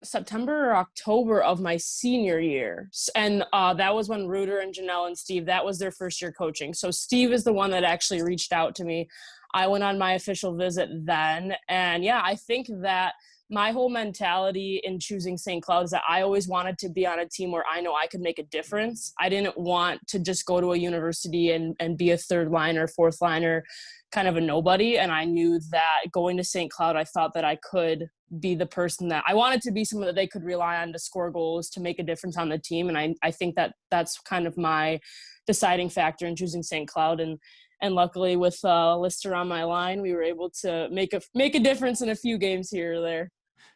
September or October of my senior year. And that was when Reuter and Janelle and Steve, that was their first year coaching. So Steve is the one that actually reached out to me. I went on my official visit then. And yeah, I think that my whole mentality in choosing St. Cloud is that I always wanted to be on a team where I know I could make a difference. I didn't want to just go to a university and be a third liner, fourth liner, kind of a nobody. And I knew that going to St. Cloud, I thought that I could be the person that I wanted to be, someone that they could rely on to score goals, to make a difference on the team. And I think that that's kind of my deciding factor in choosing St. Cloud. And luckily with Lister on my line, we were able to make a difference in a few games here or there.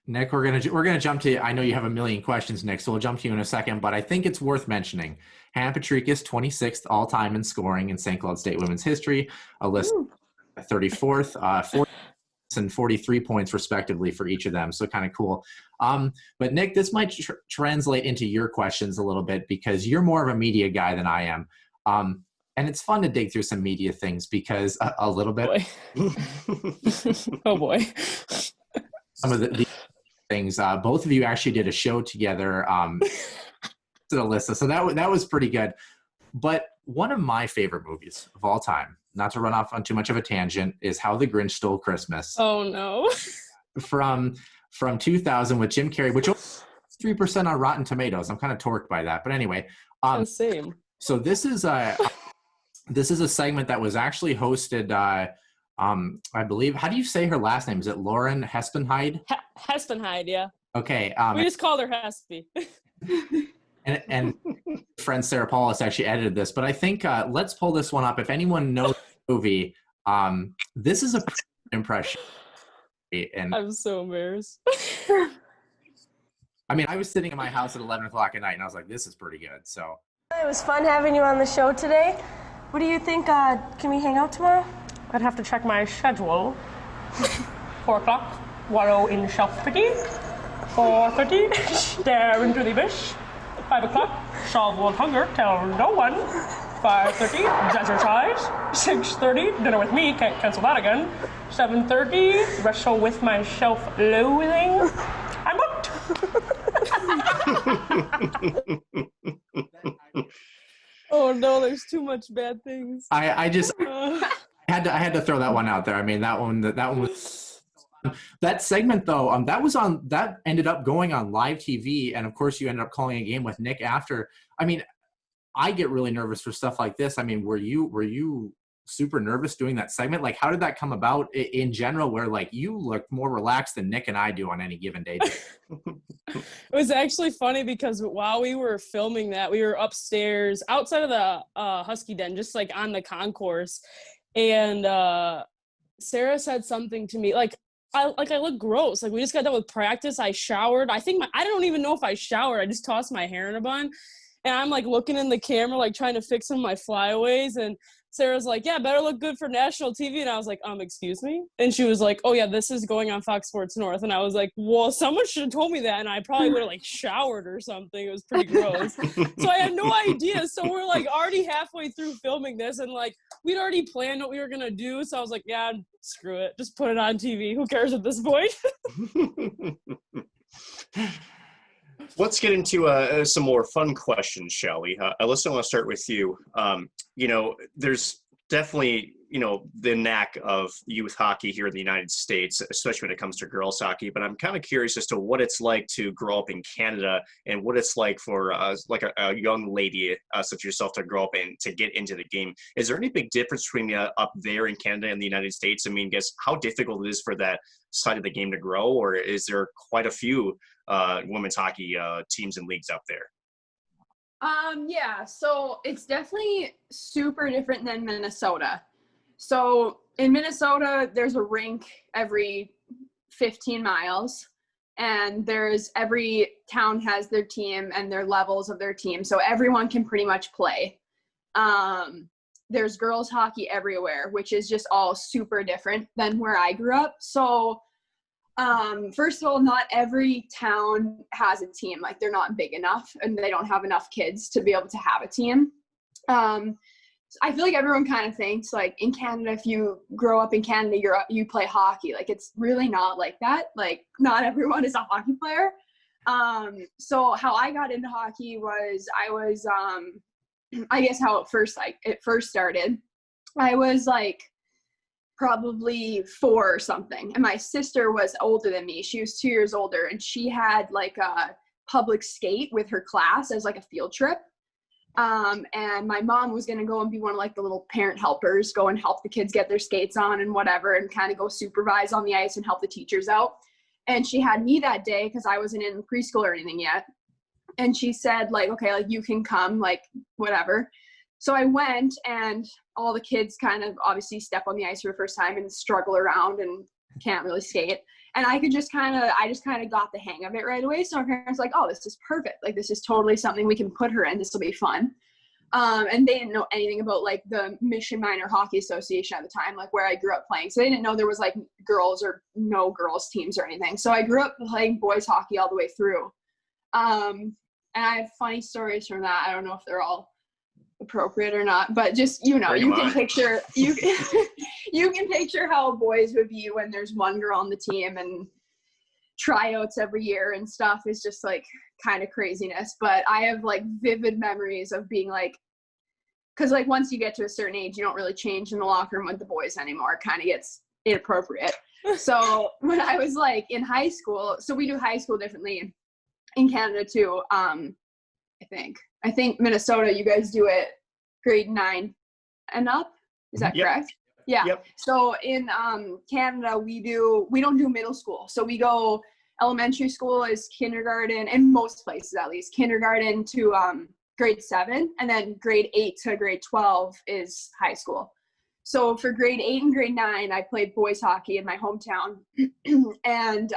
Nick, we're gonna jump to, I know you have a million questions, Nick, so we'll jump to you in a second, but I think it's worth mentioning Hannah Potrykus, 26th all-time in scoring in St. Cloud State women's history, Alyssa 34th, 40 and 43 points respectively for each of them, so kind of cool. But Nick, this might translate into your questions a little bit because you're more of a media guy than I am. And it's fun to dig through some media things because a little bit. Oh boy. Some of the things, both of you actually did a show together, to Alyssa, so that was pretty good. But one of my favorite movies of all time, not to run off on too much of a tangent, is How the Grinch Stole Christmas. Oh no. From 2000 with Jim Carrey, which was 3% on Rotten Tomatoes. I'm kind of torqued by that, but anyway. Same. So this is a segment that was actually hosted. I believe, how do you say her last name? Is it Lauren Hespenheide? Hespenheide, yeah. Okay. We just called her Hespy. and friend Sarah Paulus actually edited this, but I think let's pull this one up. If anyone knows the movie, this is a impression. And I'm so embarrassed. I mean, I was sitting in my house at 11 o'clock at night, and I was like, this is pretty good. So it was fun having you on the show today. What do you think? Can we hang out tomorrow? I'd have to check my schedule. 4 o'clock, wallow in shelf-pity. 4:30, stare into the abyss. 5 o'clock, solve world hunger, tell no one. 5:30, exercise. 6:30, dinner with me, can't cancel that again. 7:30, wrestle with my self-loathing. I'm booked. Oh no, there's too much bad things. I had to throw that one out there. I mean, that one was that segment though. That ended up going on live TV, and of course you ended up calling a game with Nick after. I mean, I get really nervous for stuff like this. I mean, were you super nervous doing that segment? Like, how did that come about in general, where like you look more relaxed than Nick and I do on any given day? It was actually funny because while we were filming that, we were upstairs outside of the Husky Den, just like on the concourse, and Sarah said something to me like I look gross. Like, we just got done with practice. I showered. I don't even know if I showered. I just tossed my hair in a bun, and I'm like looking in the camera, like trying to fix some of my flyaways, and Sarah's like, yeah, better look good for national TV. And I was like, excuse me? And she was like, oh yeah, this is going on Fox Sports North. And I was like, well, someone should have told me that. And I probably would have like showered or something. It was pretty gross. So I had no idea. So we're like already halfway through filming this, and like we'd already planned what we were going to do. So I was like, yeah, screw it. Just put it on TV. Who cares at this point? Let's get into some more fun questions, shall we? Alyssa, I want to start with you. There's definitely, the knack of youth hockey here in the United States, especially when it comes to girls hockey. But I'm kind of curious as to what it's like to grow up in Canada and what it's like for a young lady such as yourself to grow up and to get into the game. Is there any big difference between up there in Canada and the United States? I mean, guess how difficult it is for that side of the game to grow, or is there quite a few women's hockey teams and leagues up there? Yeah, so it's definitely super different than Minnesota. So in Minnesota, there's a rink every 15 miles, and every town has their team and their levels of their team. So everyone can pretty much play. There's girls hockey everywhere, which is just all super different than where I grew up. So first of all, not every town has a team. Like, they're not big enough and they don't have enough kids to be able to have a team. I feel like everyone kind of thinks like in Canada, if you grow up in Canada, you play hockey. Like, it's really not like that. Like, not everyone is a hockey player. So how I got into hockey was I guess how it first started. I was like probably 4 or something, and my sister was older than me. She was 2 years older, and she had like a public skate with her class as like a field trip. And my mom was going to go and be one of like the little parent helpers, go and help the kids get their skates on and whatever, and kind of go supervise on the ice and help the teachers out. And she had me that day because I wasn't in preschool or anything yet. And she said like, okay, like you can come, like whatever. So I went, and all the kids kind of obviously step on the ice for the first time and struggle around and can't really skate. And I just kind of got the hang of it right away. So my parents were like, oh, this is perfect. Like, this is totally something we can put her in. This will be fun. And they didn't know anything about like the Mission Minor Hockey Association at the time, like where I grew up playing. So they didn't know there was like girls or no girls teams or anything. So I grew up playing boys hockey all the way through. And I have funny stories from that. I don't know if they're all appropriate or not, but just, you can picture you can picture how boys would be when there's one girl on the team, and tryouts every year and stuff is just like kind of craziness. But I have like vivid memories of being like, because like once you get to a certain age, you don't really change in the locker room with the boys anymore. It kind of gets inappropriate. So when I was like in high school, so we do high school differently in Canada too. I think Minnesota, you guys do it grade 9 and up. Is that correct? Yeah. Yep. So in Canada, we don't do middle school. So we go elementary school is kindergarten, in most places at least, kindergarten to grade 7, and then grade 8 to grade 12 is high school. So for grade 8 and grade 9, I played boys hockey in my hometown. And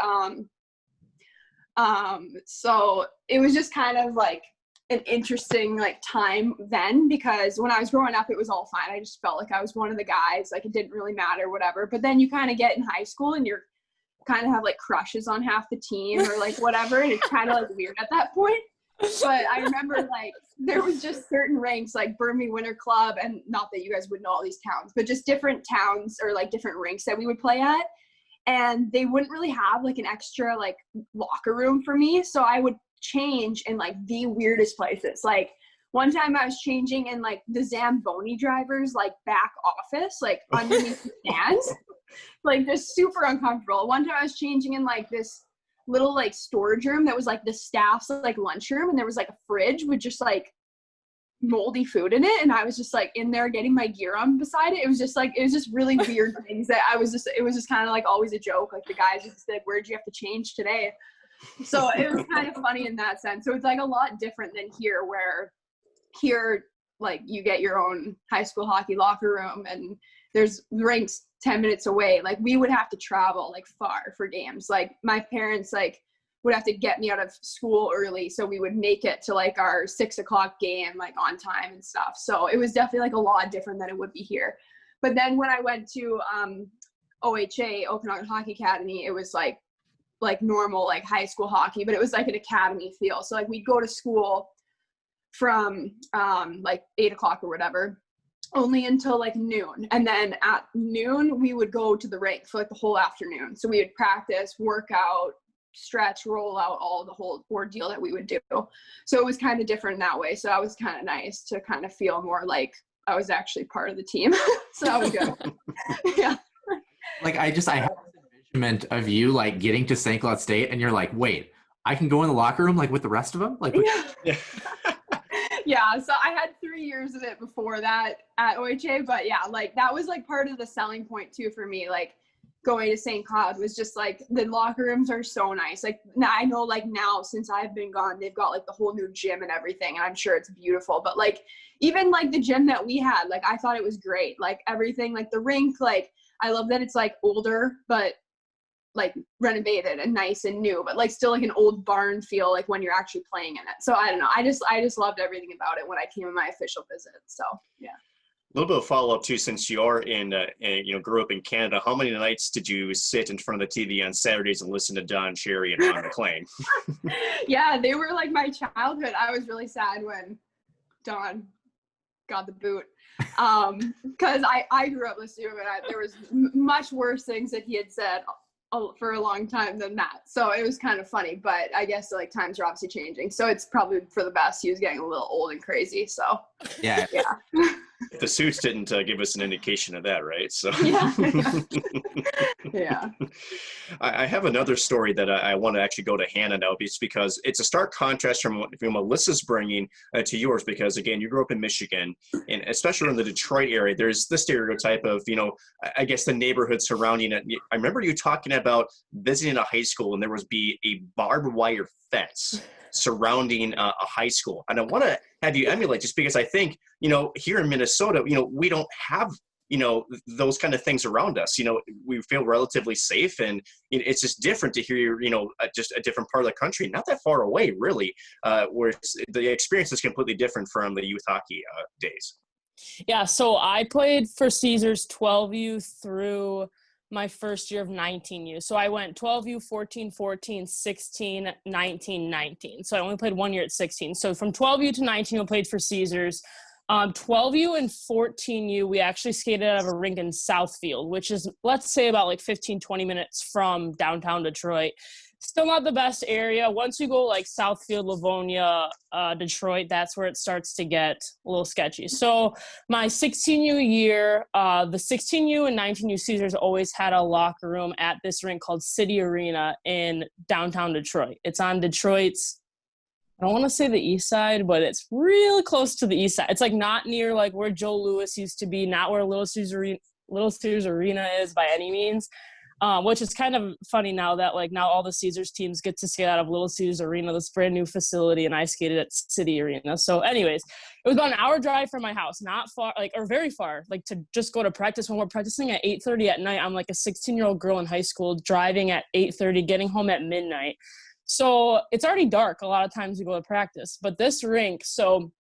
so it was just kind of like an interesting like time then, because when I was growing up, it was all fine. I just felt like I was one of the guys, like it didn't really matter, whatever. But then you kind of get in high school and you're kind of have like crushes on half the team or like whatever. And it's kind of like weird at that point. But I remember like there was just certain rinks like Burmese Winter Club, and not that you guys would know all these towns, but just different towns or like different rinks that we would play at. And they wouldn't really have like an extra like locker room for me. So I would change in like the weirdest places. Like one time I was changing in like the Zamboni driver's like back office, like underneath the stands, like just super uncomfortable. One time I was changing in like this little like storage room that was like the staff's like lunchroom, and there was like a fridge with just like moldy food in it, and I was just like in there getting my gear on beside it. It was just really weird things that it was just kind of like always a joke. Like the guys just said, "Where'd you have to change today?" So it was kind of funny in that sense. So it's like a lot different than here, where here like you get your own high school hockey locker room and there's rinks 10 minutes away. Like we would have to travel like far for games. Like my parents like would have to get me out of school early, so we would make it to like our 6 o'clock game like on time and stuff. So it was definitely like a lot different than it would be here. But then when I went to OHA, Okanagan Hockey Academy, it was like normal like high school hockey, but it was like an academy feel. So like we'd go to school from like 8 o'clock or whatever, only until like noon. And then at noon we would go to the rink for like the whole afternoon. So we would practice, work out, stretch, roll out, all the whole ordeal that we would do. So it was kind of different that way. So that was kind of nice to kind of feel more like I was actually part of the team. So that was good. Yeah. Like I have this envisionment of you like getting to St. Cloud State and you're like, wait, I can go in the locker room like with the rest of them? Like yeah. Yeah, so I had 3 years of it before that at OHA, but yeah, like that was like part of the selling point too for me. Like going to St. Cloud was just like the locker rooms are so nice. Like now I know like now since I've been gone, they've got like the whole new gym and everything, and I'm sure it's beautiful. But like even like the gym that we had, like I thought it was great. Like everything, like the rink, like I love that it's like older, but like renovated and nice and new, but like still like an old barn feel like when you're actually playing in it. So I don't know. I just loved everything about it when I came on my official visit. So yeah. A little bit of follow up too, since you are grew up in Canada. How many nights did you sit in front of the TV on Saturdays and listen to Don Cherry and Ron McLean? Yeah, they were like my childhood. I was really sad when Don got the boot. Because I grew up listening to him, and there was much worse things that he had said for a long time than that. So it was kind of funny, but I guess like times are obviously changing. So it's probably for the best. He was getting a little old and crazy. So yeah. The suits didn't give us an indication of that, right? So yeah. Yeah. I have another story that I want to actually go to Hannah now, because it's a stark contrast from Alyssa's bringing to yours. Because again, you grew up in Michigan, and especially in the Detroit area, there's the stereotype of I guess the neighborhood surrounding it. I remember you talking about visiting a high school, and there was a barbed wire fence surrounding a high school. And I want to have you emulate, just because I think, here in Minnesota, we don't have, those kind of things around us. We feel relatively safe, and it's just different to hear, just a different part of the country, not that far away, really, where the experience is completely different from the youth hockey days. Yeah, so I played for Caesars 12U through my first year of 19U. So I went 12U, 14, 14, 16, 19, 19. So I only played 1 year at 16. So from 12U to 19U, I played for Caesars. 12U and 14U, we actually skated out of a rink in Southfield, which is, let's say, about like 15, 20 minutes from downtown Detroit. Still not the best area. Once you go like Southfield, Livonia, Detroit, that's where it starts to get a little sketchy. So my 16U year, the 16U and 19U Caesars always had a locker room at this rink called City Arena in downtown Detroit. It's on Detroit's, I don't want to say the east side, but it's really close to the east side. It's like not near like where Joe Louis used to be, not where Little Caesars Arena is by any means. Which is kind of funny now that like now all the Caesars teams get to skate out of Little Caesars Arena, this brand new facility, and I skated at City Arena. So anyways, it was about an hour drive from my house, not far, or very far, like to just go to practice. When we're practicing at 8:30 at night, I'm like a 16-year-old girl in high school driving at 8:30, getting home at midnight. So it's already dark a lot of times we go to practice, but this rink, so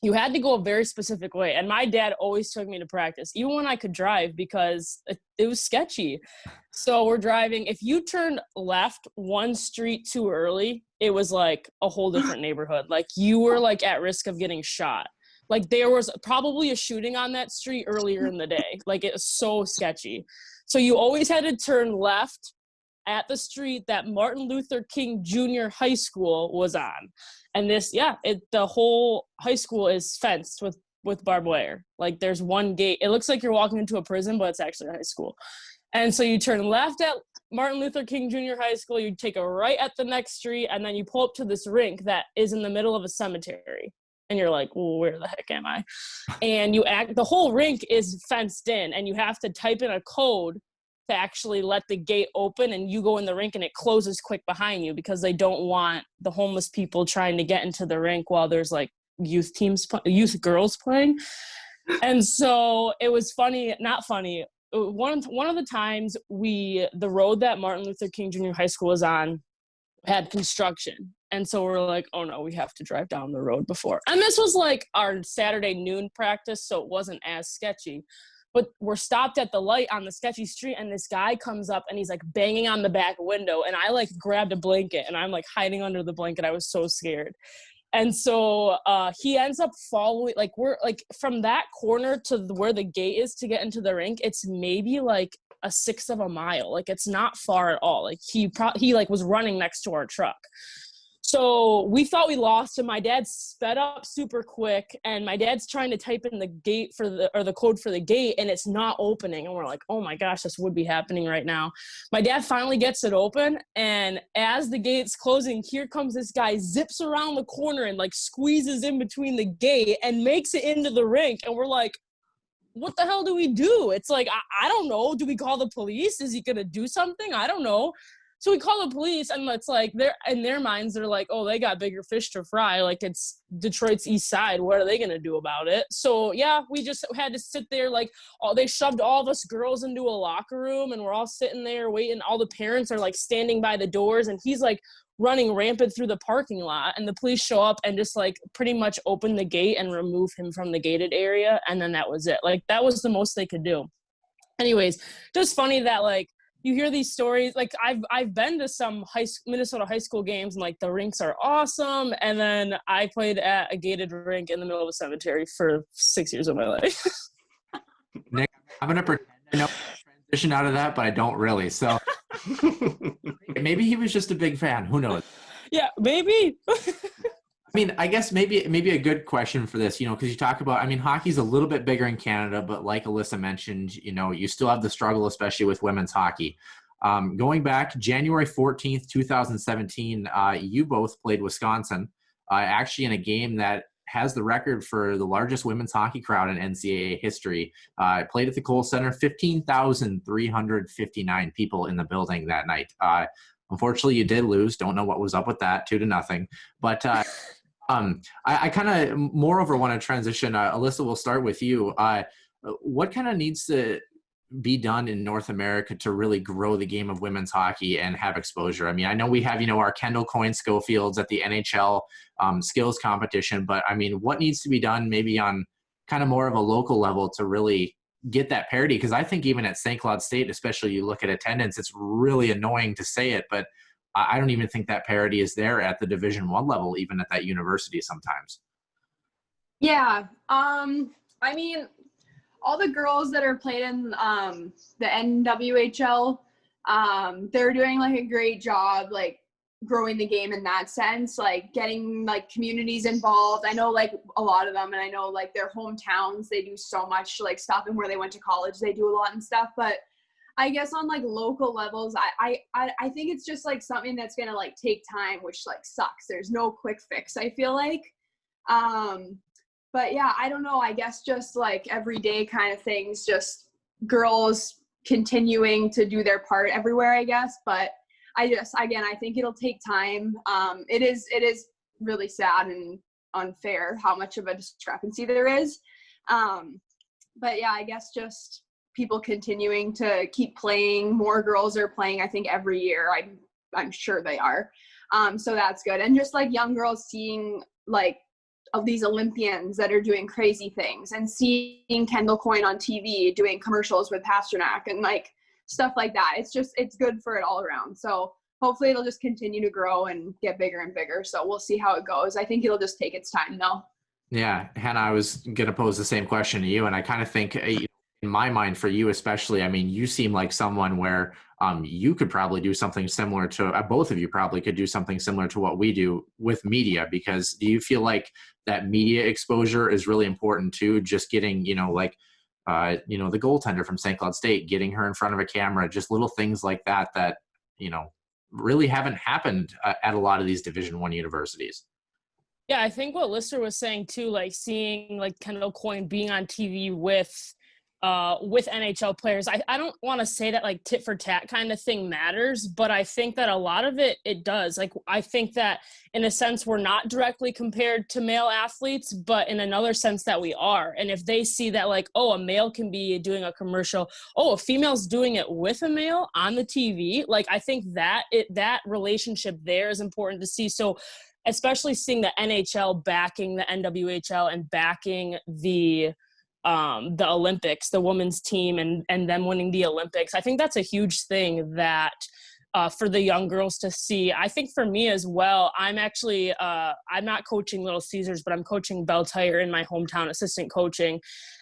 you had to go a very specific way. And my dad always took me to practice, even when I could drive, because it was sketchy. So we're driving. If you turned left one street too early, it was like a whole different neighborhood. Like you were like at risk of getting shot. Like there was probably a shooting on that street earlier in the day. Like it was so sketchy. So you always had to turn left at the street that Martin Luther King Jr. High School was on. And the whole high school is fenced with barbed wire. Like there's one gate. It looks like you're walking into a prison, but it's actually a high school. And so you turn left at Martin Luther King Jr. High School, you take a right at the next street, and then you pull up to this rink that is in the middle of a cemetery. And you're like, well, where the heck am I? And the whole rink is fenced in, and you have to type in a code to actually let the gate open, and you go in the rink and it closes quick behind you because they don't want the homeless people trying to get into the rink while there's like youth girls playing. And so it was not funny. One of the times the road that Martin Luther King Jr. High School was on had construction. And so we're like, oh no, we have to drive down the road before. And this was like our Saturday noon practice, so it wasn't as sketchy. But we're stopped at the light on the sketchy street, and this guy comes up and he's like banging on the back window, and I like grabbed a blanket and I'm like hiding under the blanket. I was so scared. And so he ends up following, like we're like from that corner to where the gate is to get into the rink, it's maybe like a sixth of a mile. Like it's not far at all. Like he like was running next to our truck. So we thought we lost him. My dad sped up super quick, and my dad's trying to type in the gate the code for the gate, and it's not opening. And we're like, oh my gosh, this would be happening right now. My dad finally gets it open, and as the gate's closing, here comes this guy, zips around the corner and like squeezes in between the gate and makes it into the rink. And we're like, what the hell do we do? It's like, I don't know. Do we call the police? Is he going to do something? I don't know. So we call the police, and it's like in their minds, they're like, oh, they got bigger fish to fry. Like it's Detroit's East Side. What are they going to do about it? So yeah, we just had to sit there. Like they shoved all of us girls into a locker room, and we're all sitting there waiting. All the parents are like standing by the doors, and he's like running rampant through the parking lot, and the police show up and just like pretty much open the gate and remove him from the gated area. And then that was it. Like that was the most they could do. Anyways, just funny that like, you hear these stories, like I've been to some Minnesota high school games, and like the rinks are awesome. And then I played at a gated rink in the middle of a cemetery for 6 years of my life. Nick, I'm going to pretend I know transition out of that, but I don't really. So maybe he was just a big fan. Who knows? Yeah, maybe. I mean, I guess maybe a good question for this, because you talk about, I mean, hockey's a little bit bigger in Canada, but like Alyssa mentioned, you still have the struggle, especially with women's hockey. Going back January 14th, 2017, you both played Wisconsin, actually in a game that has the record for the largest women's hockey crowd in NCAA history. Played at the Kohl Center, 15,359 people in the building that night. Unfortunately, you did lose. Don't know what was up with that, 2-0. But I kind of moreover want to transition. Alyssa, we'll start with you. What kind of needs to be done in North America to really grow the game of women's hockey and have exposure? I mean, I know we have, our Kendall Coyne Schofields at the NHL skills competition, but I mean, what needs to be done maybe on kind of more of a local level to really get that parity? Because I think even at St. Cloud State, especially you look at attendance, it's really annoying to say it, but I don't even think that parity is there at the Division I level, even at that university sometimes. Yeah. I mean, all the girls that are played in the NWHL, they're doing like a great job, like growing the game in that sense, like getting like communities involved. I know like a lot of them, and I know like their hometowns, they do so much like stuff, and where they went to college, they do a lot and stuff. But I guess on like local levels, I think it's just like something that's gonna like take time, which like sucks. There's no quick fix, I feel like. But yeah, I don't know. I guess just like everyday kind of things, just girls continuing to do their part everywhere, I guess. But I think it'll take time. It is really sad and unfair how much of a discrepancy there is. But yeah, I guess just people continuing to keep playing. More girls are playing, I think, every year. I'm sure they are. So that's good. And just like young girls seeing like of these Olympians that are doing crazy things, and seeing Kendall Coyne on TV doing commercials with Pasternak and like stuff like that. It's good for it all around. So hopefully it'll just continue to grow and get bigger and bigger. So we'll see how it goes. I think it'll just take its time though. Yeah, Hannah, I was going to pose the same question to you. And I kind of think in my mind for you, especially, I mean, you seem like someone where you could probably do something similar to, both of you probably could do something similar to what we do with media, because do you feel like that media exposure is really important too? Just getting, the goaltender from St. Cloud State, getting her in front of a camera, just little things like that, really haven't happened at a lot of these Division I universities. Yeah, I think what Lister was saying too, like seeing like Kendall Coyne being on TV with NHL players. I don't want to say that like tit for tat kind of thing matters, but I think that a lot of it does. Like, I think that in a sense, we're not directly compared to male athletes, but in another sense that we are. And if they see that like, oh, a male can be doing a commercial, oh, a female's doing it with a male on the TV, like, I think that that relationship there is important to see. So especially seeing the NHL backing the NWHL and backing the Olympics, the women's team, and them winning the Olympics. I think that's a huge thing that for the young girls to see. I think for me as well, I'm actually, I'm not coaching Little Caesars, but I'm coaching Belle Tire in my hometown, assistant coaching.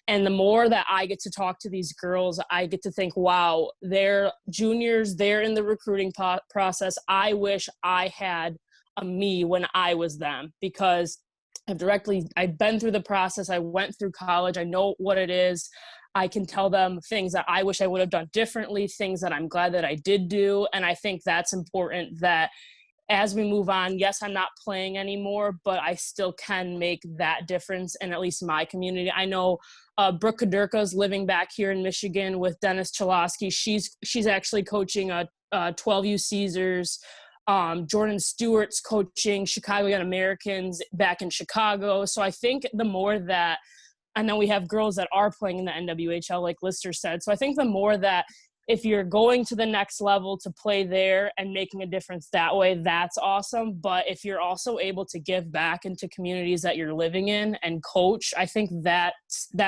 And the more that I get to talk to these girls, I get to think, wow, they're juniors, they're in the recruiting process. I wish I had a me when I was them, because I've been through the process. I went through college. I know what it is. I can tell them things that I wish I would have done differently, things that I'm glad that I did do. And I think that's important, that as we move on, yes, I'm not playing anymore, but I still can make that difference in at least my community. I know Brooke Kadurka is living back here in Michigan with Dennis Chalosky. She's actually coaching a 12U Caesars. Jordan Stewart's coaching Chicago Young Americans back in Chicago. So I think the more that, I know we have girls that are playing in the NWHL, like Lister said. So I think the more that if you're going to the next level to play there and making a difference that way, that's awesome. But if you're also able to give back into communities that you're living in and coach, I think that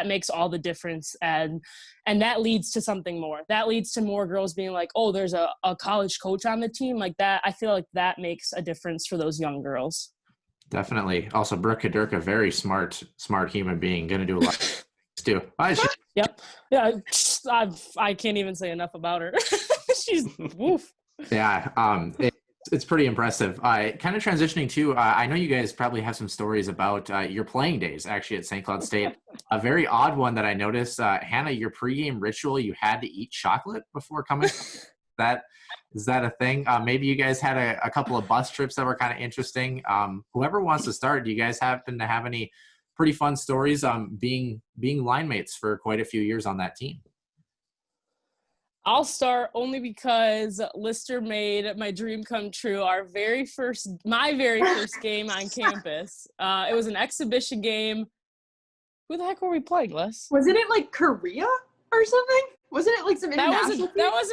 makes all the difference. And that leads to something more. That leads to more girls being like, oh, there's a college coach on the team like that. I feel like that makes a difference for those young girls. Definitely. Also, Brooke Kadurka, very smart human being, going to do a lot of things too. Yep. Yeah. I can't even say enough about her. She's woof. Yeah. It's pretty impressive. Kind of transitioning to, I know you guys probably have some stories about your playing days actually at St. Cloud State. A very odd one that I noticed, Hannah, your pregame ritual, you had to eat chocolate before coming. Is that a thing? Maybe you guys had a couple of bus trips that were kind of interesting. Whoever wants to start, do you guys happen to have any pretty fun stories being line mates for quite a few years on that team? I'll start only because Lister made my dream come true. My very first game on campus. It was an exhibition game. Who the heck were we playing, Liz? Wasn't it like Korea or something? Wasn't it like some international? That was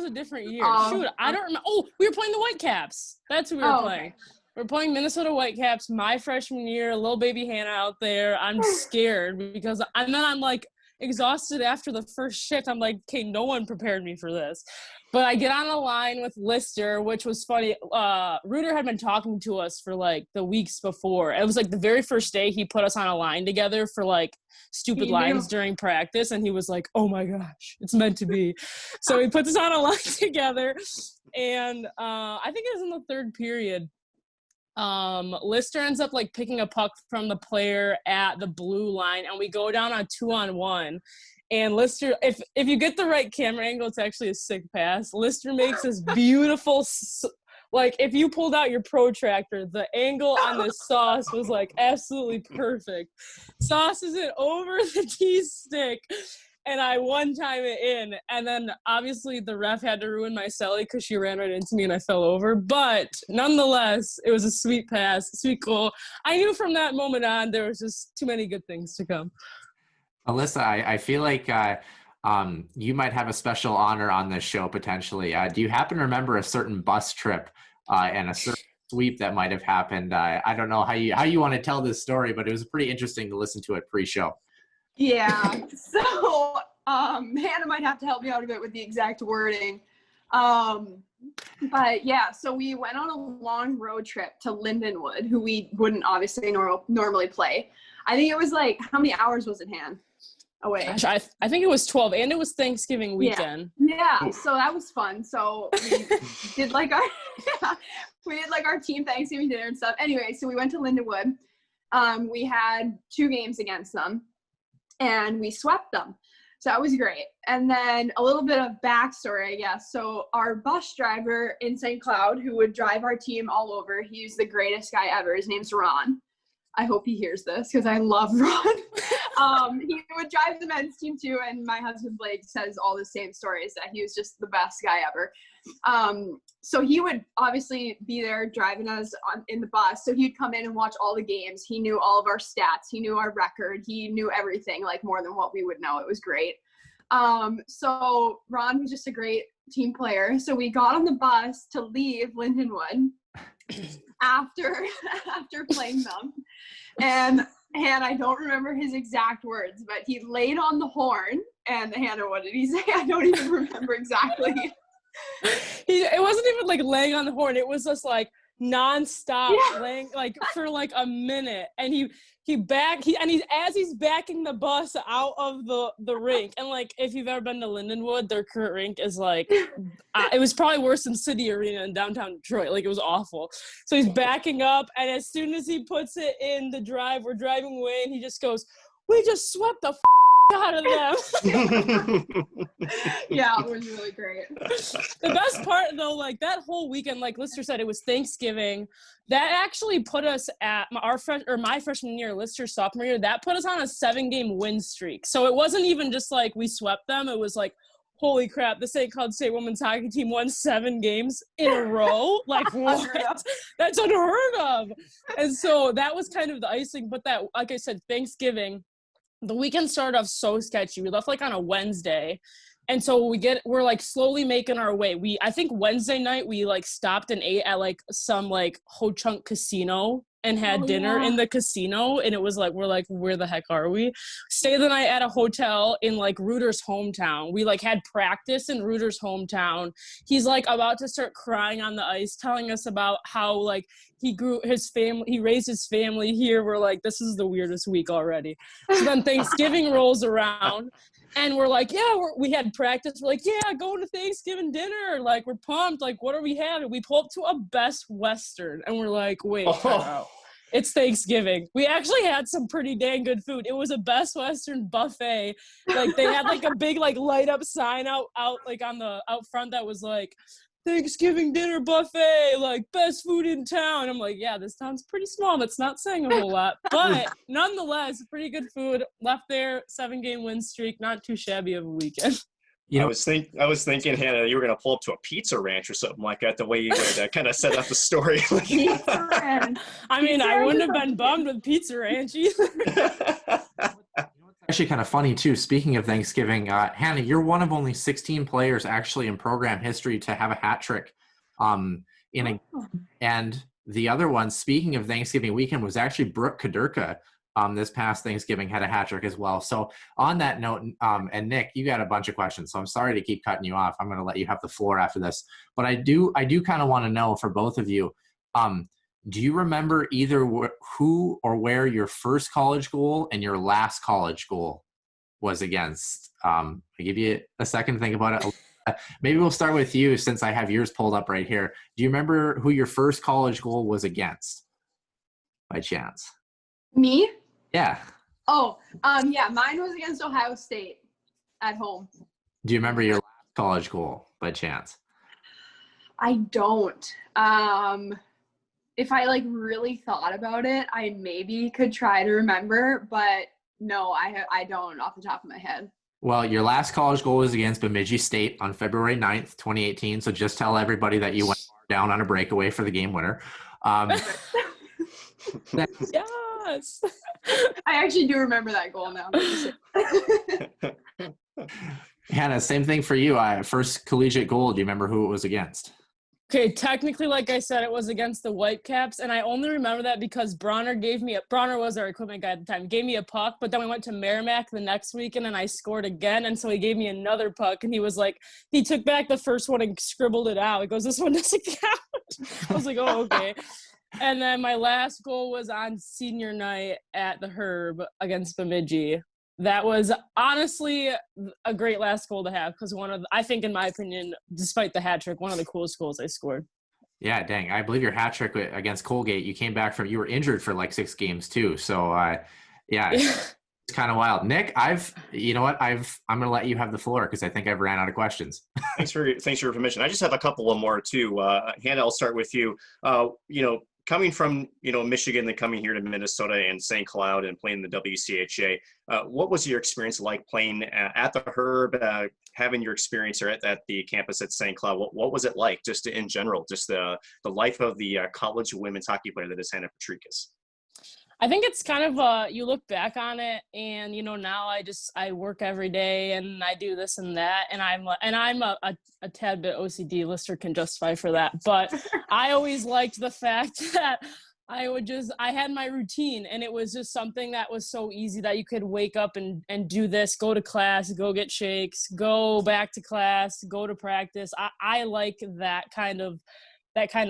a different year. Shoot, I don't remember. Oh, we were playing the Whitecaps. That's who we were playing. Okay. We're playing Minnesota Whitecaps my freshman year. Little baby Hannah out there. I'm scared because I'm like exhausted after the first shift. I'm like, okay, no one prepared me for this. But I get on a line with Lister, which was funny. Reuter had been talking to us for like the weeks before. It was like the very first day he put us on a line together for like stupid lines during practice. And he was like, oh my gosh, it's meant to be. So he puts us on a line together. And I think it was in the third period. Lister ends up like picking a puck from the player at the blue line, and we go down on 2-on-1. And Lister, if you get the right camera angle, it's actually a sick pass. Lister makes this beautiful, like if you pulled out your protractor, the angle on this sauce was like absolutely perfect. Sauces it over the T-stick, and I one-time it in. And then obviously the ref had to ruin my celly because she ran right into me and I fell over. But nonetheless, it was a sweet pass, sweet goal. I knew from that moment on there was just too many good things to come. Alyssa, I feel like you might have a special honor on this show potentially. Do you happen to remember a certain bus trip and a certain sweep that might have happened. I don't know how you want to tell this story, but it was pretty interesting to listen to it pre-show. Yeah. So Hannah might have to help me out a bit with the exact wording. But yeah, so we went on a long road trip to Lindenwood, who we wouldn't obviously normally play. I think it was like, how many hours was it, Han? Away. Gosh, I think it was 12, and it was Thanksgiving weekend. Yeah, so that was fun. So we did like our team Thanksgiving dinner and stuff. Anyway, so we went to Lindenwood. We had 2 games against them, and we swept them. So that was great. And then a little bit of backstory, I guess. So our bus driver in St. Cloud, who would drive our team all over, he's the greatest guy ever. His name's Ron. I hope he hears this because I love Ron. He would drive the men's team too, and my husband Blake says all the same stories, that he was just the best guy ever. So he would obviously be there driving us in the bus. So he'd come in and watch all the games. He knew all of our stats. He knew our record. He knew everything, like more than what we would know. It was great. So Ron was just a great team player. So we got on the bus to leave Lindenwood after playing them. And I don't remember his exact words, but he laid on the horn. And Hannah, what did he say? I don't even remember exactly. It wasn't even like laying on the horn. It was just like nonstop laying like for like a minute. And he's backing the bus out of the rink. And like, if you've ever been to Lindenwood, their current rink is like, it was probably worse than City Arena in downtown Detroit. Like, it was awful. So he's backing up, and as soon as he puts it in the drive, we're driving away, and he just goes, "We just swept the out of them." Yeah, it was really great. The best part though, like that whole weekend, like Lister said, it was Thanksgiving. That actually put us at my freshman year, Lister's sophomore year, that put us on a 7-game win streak. So it wasn't even just like we swept them. It was like, holy crap, the St. Cloud State women's hockey team won 7 games in a row. Like, what? That's unheard of. And so that was kind of the icing. But that, like I said, Thanksgiving, the weekend started off so sketchy. We left like on a Wednesday. And so we're like slowly making our way. I think Wednesday night we like stopped and ate at like some like Ho Chunk casino and had dinner in the casino. And it was like, we're like, where the heck are we? Stayed the night at a hotel in like Reuter's hometown. We like had practice in Reuter's hometown. He's like about to start crying on the ice, telling us about how like he raised his family here. We're like, this is the weirdest week already. So then Thanksgiving rolls around. And we're like, we had practice. We're like, going to Thanksgiving dinner. Like, we're pumped. Like, what are we having? We pull up to a Best Western. And we're like, wait, it's Thanksgiving. We actually had some pretty dang good food. It was a Best Western buffet. Like, they had like a big like light up sign out like on the out front that was like, Thanksgiving dinner buffet, like best food in town. I'm like, this town's pretty small. That's not saying a whole lot, but nonetheless, pretty good food. Left there, 7-game win streak. Not too shabby of a weekend. I was thinking, Hannah, you were going to pull up to a pizza ranch or something like that, the way you kind of set up the story. Pizza ranch. I mean, I wouldn't have been bummed with Pizza Ranch either. Actually kind of funny too. Speaking of Thanksgiving, Hannah, you're one of only 16 players actually in program history to have a hat trick. And the other one, speaking of Thanksgiving weekend, was actually Brooke Kaderka. This past Thanksgiving had a hat trick as well. So on that note, and Nick, you got a bunch of questions, so I'm sorry to keep cutting you off. I'm going to let you have the floor after this, but I do kind of want to know for both of you. Do you remember either who or where your first college goal and your last college goal was against? I'll give you a second to think about it. Maybe we'll start with you since I have yours pulled up right here. Do you remember who your first college goal was against by chance? Me? Yeah. Oh, mine was against Ohio State at home. Do you remember your last college goal by chance? I don't. If I like really thought about it, I maybe could try to remember, but no, I don't off the top of my head. Well, your last college goal was against Bemidji State on February 9th, 2018. So just tell everybody that you went down on a breakaway for the game winner. Yes. I actually do remember that goal now. Hannah, same thing for you. First collegiate goal, do you remember who it was against? Okay, technically, like I said, it was against the Whitecaps, and I only remember that because Bronner was our equipment guy at the time, gave me a puck, but then we went to Merrimack the next weekend, and I scored again, and so he gave me another puck, and he was like, he took back the first one and scribbled it out. He goes, this one doesn't count. I was like, oh, okay. And then my last goal was on senior night at the Herb against Bemidji. That was honestly a great last goal to have because I think in my opinion, despite the hat trick, one of the coolest goals I scored. Yeah, dang. I believe your hat trick against Colgate, you came back from, you were injured for like 6 games too. So yeah, it's kind of wild. Nick, I'm going to let you have the floor because I think I've ran out of questions. Thanks for your permission. I just have a couple of more too. Hannah, I'll start with you. Coming from, Michigan, then coming here to Minnesota and St. Cloud and playing the WCHA, what was your experience like playing at the Herb, having your experience or at the campus at St. Cloud? What was it like just in general, just the life of the college women's hockey player that is Hannah Potrykus? I think it's kind of you look back on it and now I work every day and I do this and that and I'm a tad bit OCD. Lister can justify for that, but I always liked the fact that I had my routine and it was just something that was so easy that you could wake up and do this, go to class, go get shakes, go back to class, go to practice. I like that kind of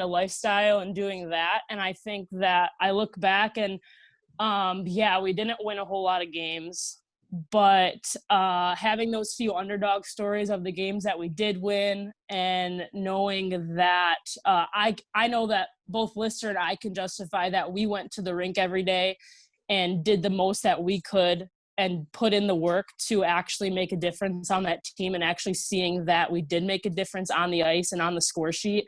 lifestyle and doing that. And I think that I look back and we didn't win a whole lot of games, but having those few underdog stories of the games that we did win and knowing that I know that both Lister and I can justify that we went to the rink every day and did the most that we could and put in the work to actually make a difference on that team and actually seeing that we did make a difference on the ice and on the score sheet.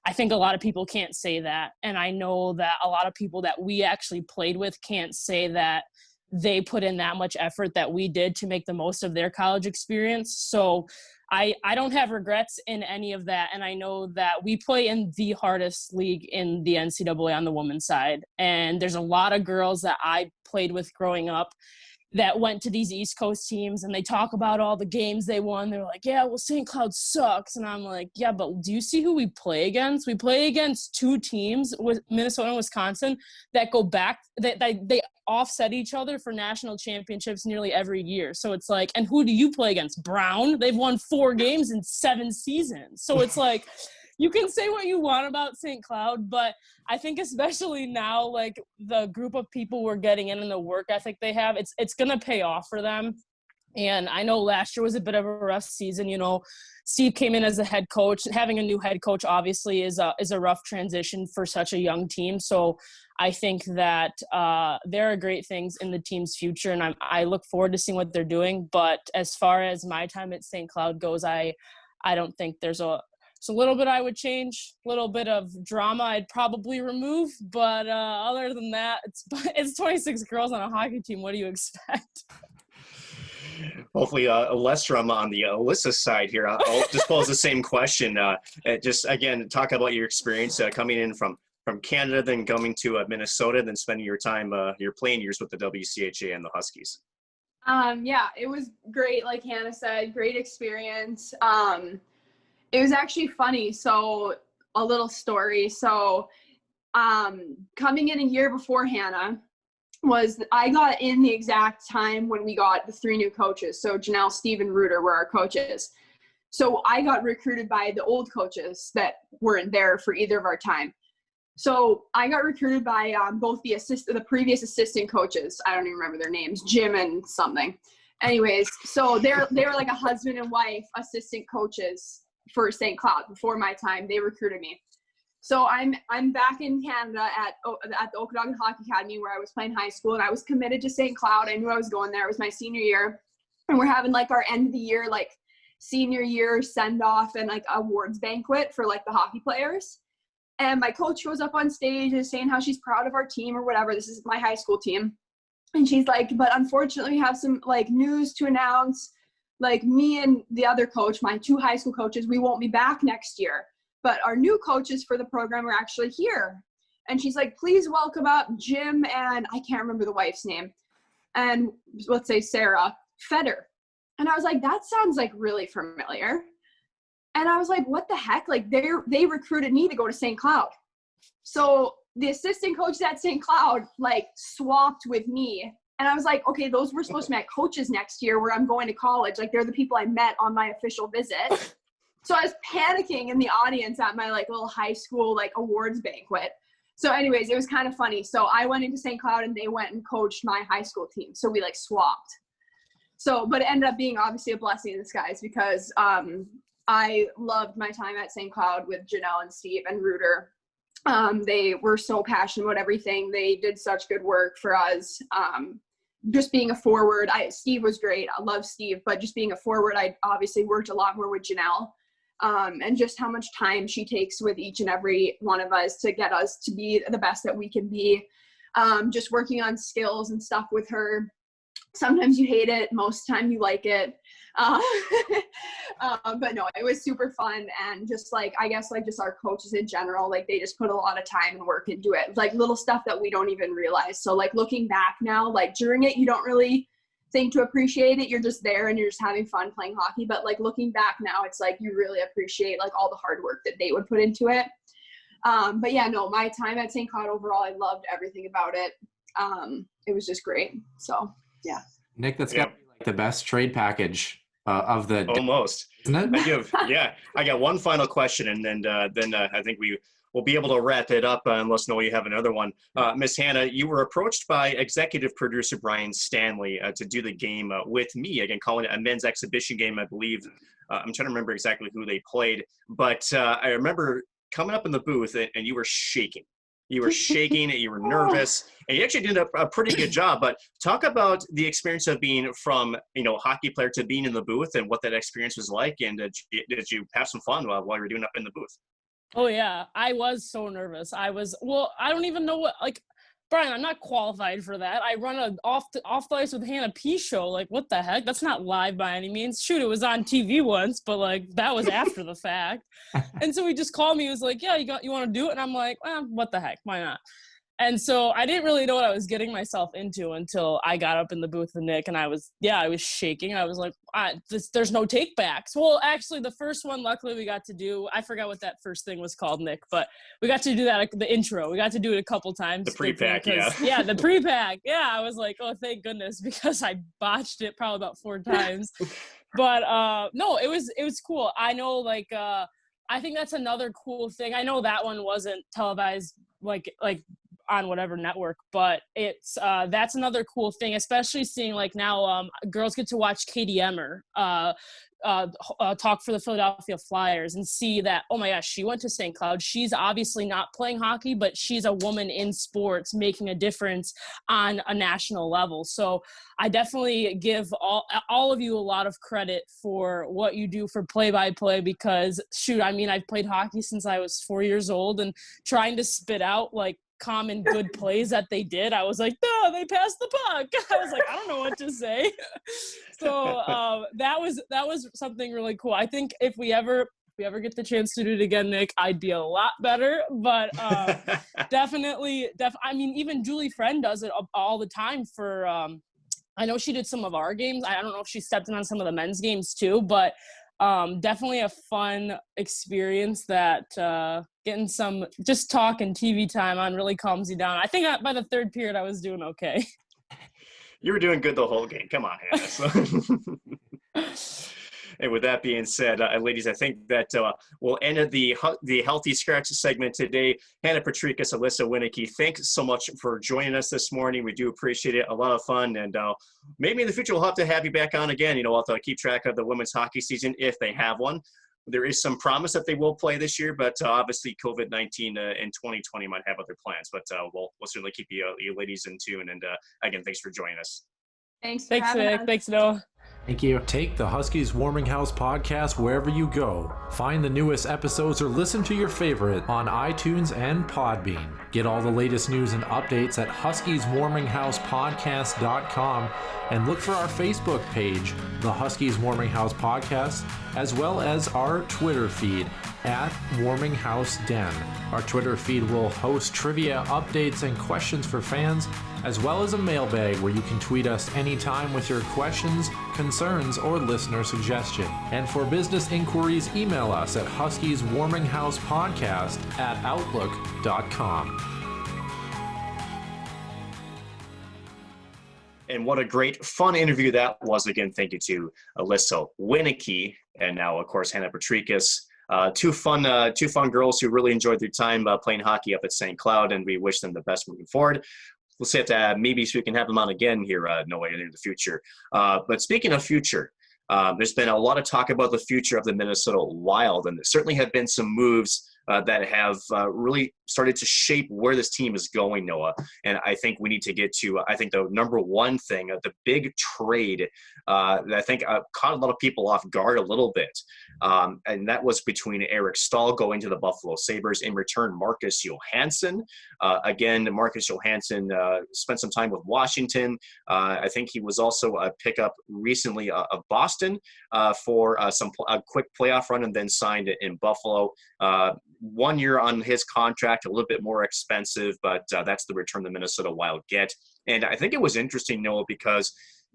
I think a lot of people can't say that. And I know that a lot of people that we actually played with can't say that they put in that much effort that we did to make the most of their college experience. So I don't have regrets in any of that. And I know that we play in the hardest league in the NCAA on the women's side. And there's a lot of girls that I played with growing up that went to these East Coast teams and they talk about all the games they won. They're like, yeah, well, St. Cloud sucks. And I'm like, yeah, but do you see who we play against? We play against 2 teams with Minnesota and Wisconsin that go back, they offset each other for national championships nearly every year. So it's like, and who do you play against? Brown? They've won 4 games in 7 seasons. So it's like, you can say what you want about St. Cloud, but I think especially now, like the group of people we're getting in and the work ethic they have, it's going to pay off for them. And I know last year was a bit of a rough season. Steve came in as a head coach. Having a new head coach obviously is a rough transition for such a young team. So I think that there are great things in the team's future, and I look forward to seeing what they're doing. But as far as my time at St. Cloud goes, I don't think there's a little bit I would change, a little bit of drama I'd probably remove, but other than that, it's 26 girls on a hockey team. What do you expect? Hopefully less drama on the Alyssa side here. I'll just pose the same question. Just again, talk about your experience coming in from Canada, then coming to Minnesota, then spending your time, your playing years with the WCHA and the Huskies. It was great. Like Hannah said, great experience. It was actually funny. So a little story. So coming in a year before Hannah, I got in the exact time when we got the 3 new coaches. So Janelle, Steve, and Reuter were our coaches. So I got recruited by the old coaches that weren't there for either of our time. So I got recruited by both the previous assistant coaches. I don't even remember their names, Jim and something. Anyways, so they were like a husband and wife assistant coaches for St. Cloud before my time. They recruited me. So I'm back in Canada at the Okanagan Hockey Academy where I was playing high school, and I was committed to St. Cloud. I knew I was going there. It was my senior year, and we're having like our end of the year, like senior year send off and like awards banquet for like the hockey players. And my coach goes up on stage and is saying how she's proud of our team or whatever. This is my high school team. And she's like, but unfortunately we have some like news to announce. Like me and the other coach, my 2 high school coaches, we won't be back next year. But our new coaches for the program are actually here. And she's like, please welcome up Jim and I can't remember the wife's name. And let's say Sarah Feder. And I was like, that sounds like really familiar. And I was like, what the heck? Like they recruited me to go to St. Cloud. So the assistant coaches at St. Cloud like swapped with me. And I was like, okay, those were supposed to be my coaches next year where I'm going to college. Like they're the people I met on my official visit. So I was panicking in the audience at my like little high school like awards banquet. So anyways, it was kind of funny. So I went into St. Cloud and they went and coached my high school team. So we like swapped. So, but it ended up being obviously a blessing in disguise because I loved my time at St. Cloud with Janelle and Steve and Reuter. They were so passionate about everything. They did such good work for us. Just being a forward, Steve was great. I love Steve, but just being a forward, I obviously worked a lot more with Janelle. And just how much time she takes with each and every one of us to get us to be the best that we can be. Just working on skills and stuff with her. Sometimes you hate it, most of the time you like it. But no, it was super fun. And just like, I guess like just our coaches in general, like they just put a lot of time and work into it. Like little stuff that we don't even realize. So like looking back now, like during it, you don't really think to appreciate it. You're just there and you're just having fun playing hockey. But like looking back now, it's like you really appreciate like all the hard work that they would put into it. But yeah, no, my time at St. Cloud overall, I loved everything about it. It was just great. So yeah. Nick, that's got to be like the best trade package of the almost, isn't it? I got one final question, and then I think we will be able to wrap it up unless you have another one. Miss Hannah, you were approached by executive producer Brian Stanley to do the game with me, again calling it a men's exhibition game, I believe. I'm trying to remember exactly who they played, but I remember coming up in the booth and you were shaking. You were shaking, you were nervous, and you actually did a pretty good job. But talk about the experience of being from, hockey player to being in the booth and what that experience was like. And did you have some fun while you were doing up in the booth? Oh, yeah. I was so nervous. I don't even know Brian, I'm not qualified for that. I run a off the ice with Hannah P show. Like, what the heck? That's not live by any means. Shoot, it was on TV once, but like that was after the fact. And so he just called me. He was like, "Yeah, you want to do it?" And I'm like, "Well, what the heck? Why not?" And so I didn't really know what I was getting myself into until I got up in the booth with Nick, and I was shaking. I was like, there's no take backs. Well, actually, the first one, luckily, we got to do. I forgot what that first thing was called, Nick, but we got to do that, the intro. We got to do it a couple times. The pre-pack, yeah. Yeah, the pre-pack. Yeah, I was like, oh, thank goodness, because I botched it probably about 4 times. But no, it was cool. I know, I think that's another cool thing. I know that one wasn't televised, like on whatever network, but it's that's another cool thing, especially seeing now girls get to watch Katie Emmer talk for the Philadelphia Flyers and see that, oh my gosh, she went to St. Cloud. She's obviously not playing hockey, but she's a woman in sports making a difference on a national level. So I definitely give all of you a lot of credit for what you do for play-by-play, because shoot, I mean, I've played hockey since I was 4 years old, and trying to spit out common good plays that they did, I was like, no, they passed the puck. I was like, I don't know what to say. So that was something really cool. I think if we ever get the chance to do it again, Nick, I'd be a lot better. But definitely, I mean, even Julie Friend does it all the time for, I know she did some of our games. I don't know if she stepped in on some of the men's games too, but definitely a fun experience that getting some just talk and TV time on really calms you down. I think by the third period I was doing okay. You were doing good the whole game. Come on, Hannah. And with that being said, ladies, I think that we'll end the Healthy Scratch segment today. Hannah Potrykus, Alyssa Winiecki, thanks so much for joining us this morning. We do appreciate it. A lot of fun. And maybe in the future we'll have to have you back on again. We'll have to keep track of the women's hockey season if they have one. There is some promise that they will play this year, but obviously COVID-19 in 2020 might have other plans. But we'll certainly keep you ladies in tune. And again, thanks for joining us. Thanks, Nick. Thanks, Noah. Thank you. Take the Huskies Warming House podcast wherever you go. Find the newest episodes or listen to your favorite on iTunes and Podbean. Get all the latest news and updates at huskieswarminghousepodcast.com, and look for our Facebook page, the Huskies Warming House Podcast, as well as our Twitter feed at Warming House Den. Our Twitter feed will host trivia, updates, and questions for fans, as well as a mailbag where you can tweet us anytime with your questions, concerns, or listener suggestion. And for business inquiries, email us at huskieswarminghousepodcast@outlook.com. And what a great, fun interview that was. Again, thank you to Alyssa Winiecki and now, of course, Hannah Potrykus. Two fun girls who really enjoyed their time playing hockey up at St. Cloud, and we wish them the best moving forward. We'll see if maybe we can have them on again here, no way in the future. But speaking of future, there's been a lot of talk about the future of the Minnesota Wild, and there certainly have been some moves that have really started to shape where this team is going, Noah. And I think we need to get to, I think the number one thing, the big trade that I think caught a lot of people off guard a little bit. And that was between Eric Staal going to the Buffalo Sabres, in return Marcus Johansson. Again, Marcus Johansson spent some time with Washington. I think he was also a pickup recently of Boston for a quick playoff run, and then signed in Buffalo. 1 year on his contract, a little bit more expensive, but that's the return the Minnesota Wild get. And I think it was interesting, Noah, because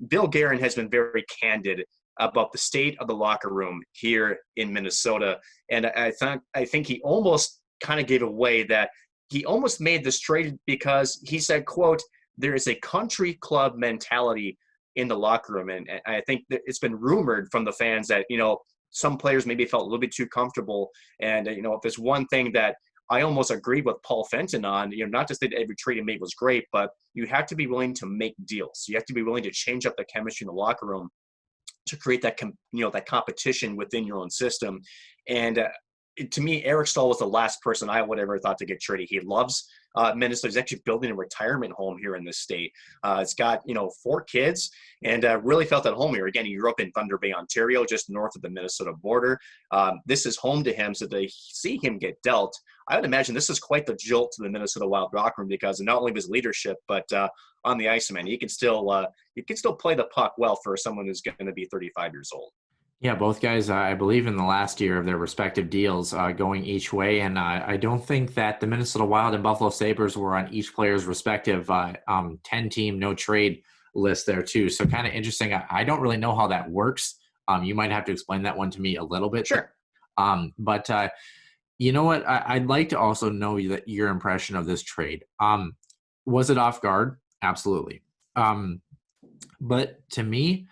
Bill Guerin has been very candid about the state of the locker room here in Minnesota. And I think he almost kind of gave away that he almost made this trade because he said, quote, there is a country club mentality in the locker room. And I think that it's been rumored from the fans that, some players maybe felt a little bit too comfortable. And, if there's one thing that I almost agreed with Paul Fenton on, not just that every trade he made was great, but you have to be willing to make deals. You have to be willing to change up the chemistry in the locker room to create that, that competition within your own system. And to me, Eric Staal was the last person I would ever thought to get traded. He loves Minnesota. He's actually building a retirement home here in this state. It's got, 4 kids, and really felt at home here. Again, he grew up in Thunder Bay, Ontario, just north of the Minnesota border. This is home to him, so to see him get dealt, I would imagine this is quite the jolt to the Minnesota Wild locker room, because not only of his leadership, but on the ice, man, he can still play the puck well for someone who's going to be 35 years old. Yeah, both guys, I believe, in the last year of their respective deals going each way. And I don't think that the Minnesota Wild and Buffalo Sabres were on each player's respective 10-team no-trade list there, too. So kind of interesting. I don't really know how that works. You might have to explain that one to me a little bit. Sure. But you know what? I'd like to also know that your impression of this trade. Was it off guard? Absolutely. But to me,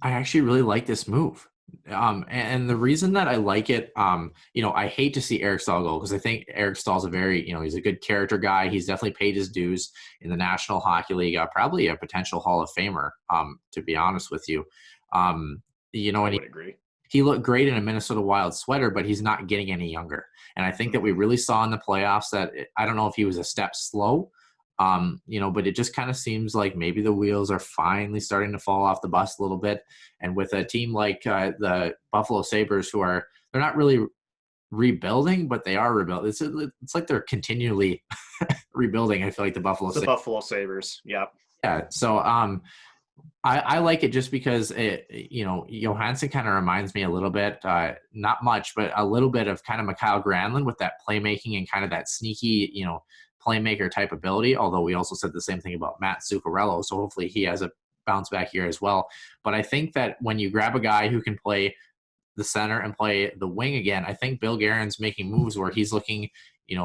I actually really like this move. And the reason that I like it, I hate to see Eric Staal go, because I think Eric Stahl's a very, he's a good character guy. He's definitely paid his dues in the National Hockey League, probably a potential Hall of Famer, to be honest with you. And I would agree. He looked great in a Minnesota Wild sweater, but he's not getting any younger. And I think that we really saw in the playoffs that I don't know if he was a step slow, but it just kind of seems like maybe the wheels are finally starting to fall off the bus a little bit. And with a team like the Buffalo Sabres, they're not really rebuilding, but they are rebuilding. It's like they're continually rebuilding. I feel like the Buffalo Sabres. Yeah. Yeah. So I like it just because Johansson kind of reminds me a little bit, not much, but a little bit of kind of Mikael Granlund with that playmaking and kind of that sneaky, playmaker type ability, although we also said the same thing about Matt Zuccarello, so hopefully he has a bounce back here as well. But I think that when you grab a guy who can play the center and play the wing again, I think Bill Guerin's making moves where he's looking,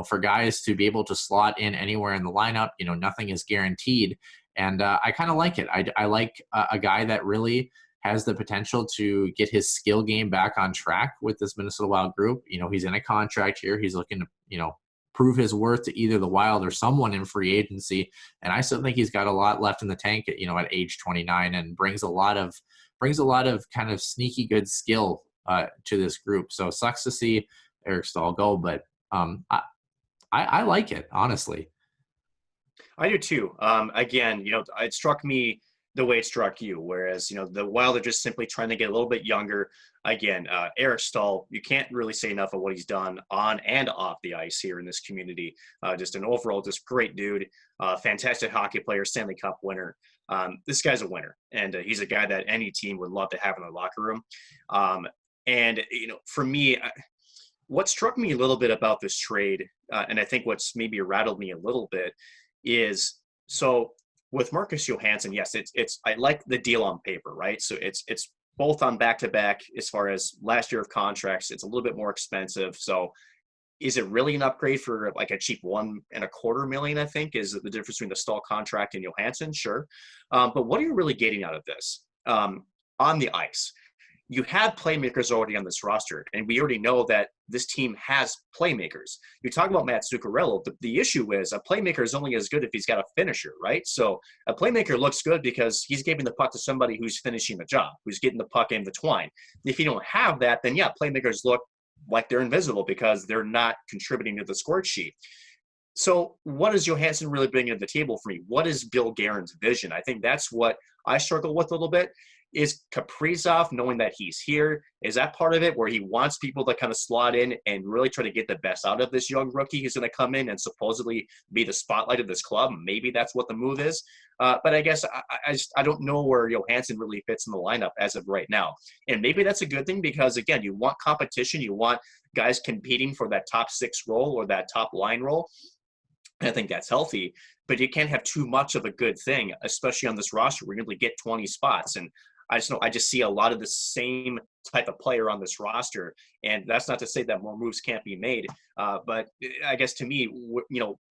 for guys to be able to slot in anywhere in the lineup. Nothing is guaranteed, and I kind of like it. I like a guy that really has the potential to get his skill game back on track with this Minnesota Wild group. He's in a contract here. He's looking to, prove his worth to either the Wild or someone in free agency. And I still think he's got a lot left in the tank at, at age 29, and brings a lot of kind of sneaky good skill to this group. So it sucks to see Eric Staal go, but I like it, honestly. I do too. Again, it struck me the way it struck you, whereas, the Wild are just simply trying to get a little bit younger. Again, Eric Staal, you can't really say enough of what he's done on and off the ice here in this community. Just an overall, just great dude, fantastic hockey player, Stanley Cup winner. This guy's a winner, and he's a guy that any team would love to have in the locker room. And, for me, what struck me a little bit about this trade, and I think what's maybe rattled me a little bit, is so with Marcus Johansson, yes, it's I like the deal on paper, right? So it's both on back-to-back as far as last year of contracts. It's a little bit more expensive. So is it really an upgrade for like a cheap $1.25 million, I think, is the difference between the Stahl contract and Johansson? Sure. But what are you really getting out of this? On the ice, you have playmakers already on this roster, and we already know that this team has playmakers. You talk about Matt Zuccarello. The issue is a playmaker is only as good if he's got a finisher, right? So a playmaker looks good because he's giving the puck to somebody who's finishing the job, who's getting the puck in the twine. If you don't have that, then yeah, playmakers look like they're invisible because they're not contributing to the score sheet. So what is Johansson really bringing to the table for me? What is Bill Guerin's vision? I think that's what I struggle with a little bit. Is Kaprizov, knowing that he's here, is that part of it where he wants people to kind of slot in and really try to get the best out of this young rookie who's going to come in and supposedly be the spotlight of this club? Maybe that's what the move is. But I guess I don't know where Johansson really fits in the lineup as of right now. And maybe that's a good thing because, again, you want competition. You want guys competing for that top 6 role or that top line role. I think that's healthy, but you can't have too much of a good thing, especially on this roster. We're going to get 20 spots. And I just see a lot of the same type of player on this roster. And that's not to say that more moves can't be made. But I guess to me,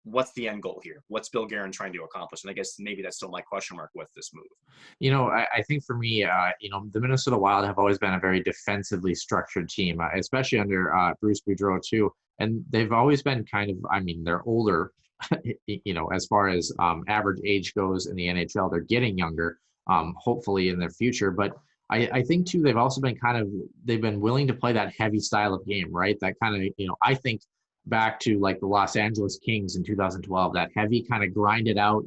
what's the end goal here? What's Bill Guerin trying to accomplish? And I guess maybe that's still my question mark with this move. I think for me, the Minnesota Wild have always been a very defensively structured team, especially under Bruce Boudreau too. And they've always been they're older, as far as average age goes in the NHL. They're getting younger, hopefully in their future. But I think too, they've also been they've been willing to play that heavy style of game, right? That kind of, I think back to like the Los Angeles Kings in 2012, that heavy kind of grinded out,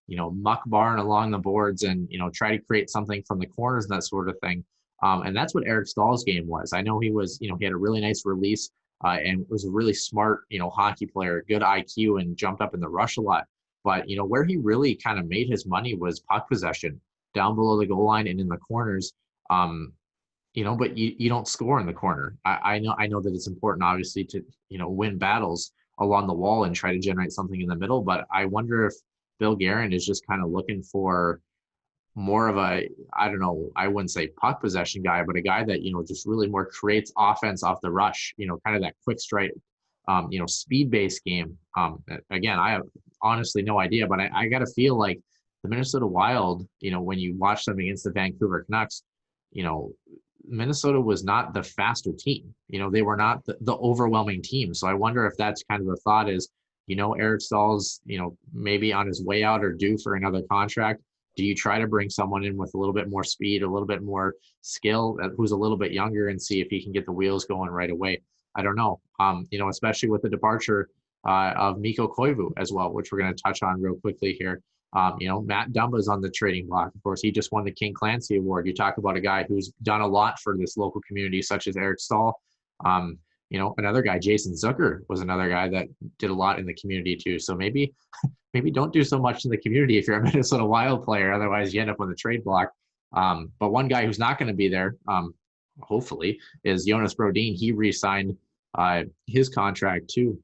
muck barn along the boards and, try to create something from the corners and that sort of thing. And that's what Eric Stahl's game was. I know he was, he had a really nice release and was a really smart, hockey player, good IQ, and jumped up in the rush a lot. But, where he really kind of made his money was puck possession down below the goal line and in the corners. But you don't score in the corner. I know that it's important, obviously, to, win battles along the wall and try to generate something in the middle. But I wonder if Bill Guerin is just kind of looking for more of a, I wouldn't say puck possession guy, but a guy that, just really more creates offense off the rush, kind of that quick strike, speed-based game. Again, I have honestly no idea, but I got to feel like the Minnesota Wild, when you watch them against the Vancouver Canucks, Minnesota was not the faster team. They were not the overwhelming team. So I wonder if that's kind of the thought is, Eric Stahl's, maybe on his way out or due for another contract. Do you try to bring someone in with a little bit more speed, a little bit more skill, who's a little bit younger, and see if he can get the wheels going right away? I don't know. Especially with the departure of Mikko Koivu as well, which we're going to touch on real quickly here. Matt Dumba's on the trading block. Of course, he just won the King Clancy Award. You talk about a guy who's done a lot for this local community, such as Eric Stahl. Another guy, Jason Zucker, was another guy that did a lot in the community too. So maybe don't do so much in the community if you're a Minnesota Wild player. Otherwise, you end up on the trade block. But one guy who's not going to be there, hopefully, is Jonas Brodin. He re-signed his contract too.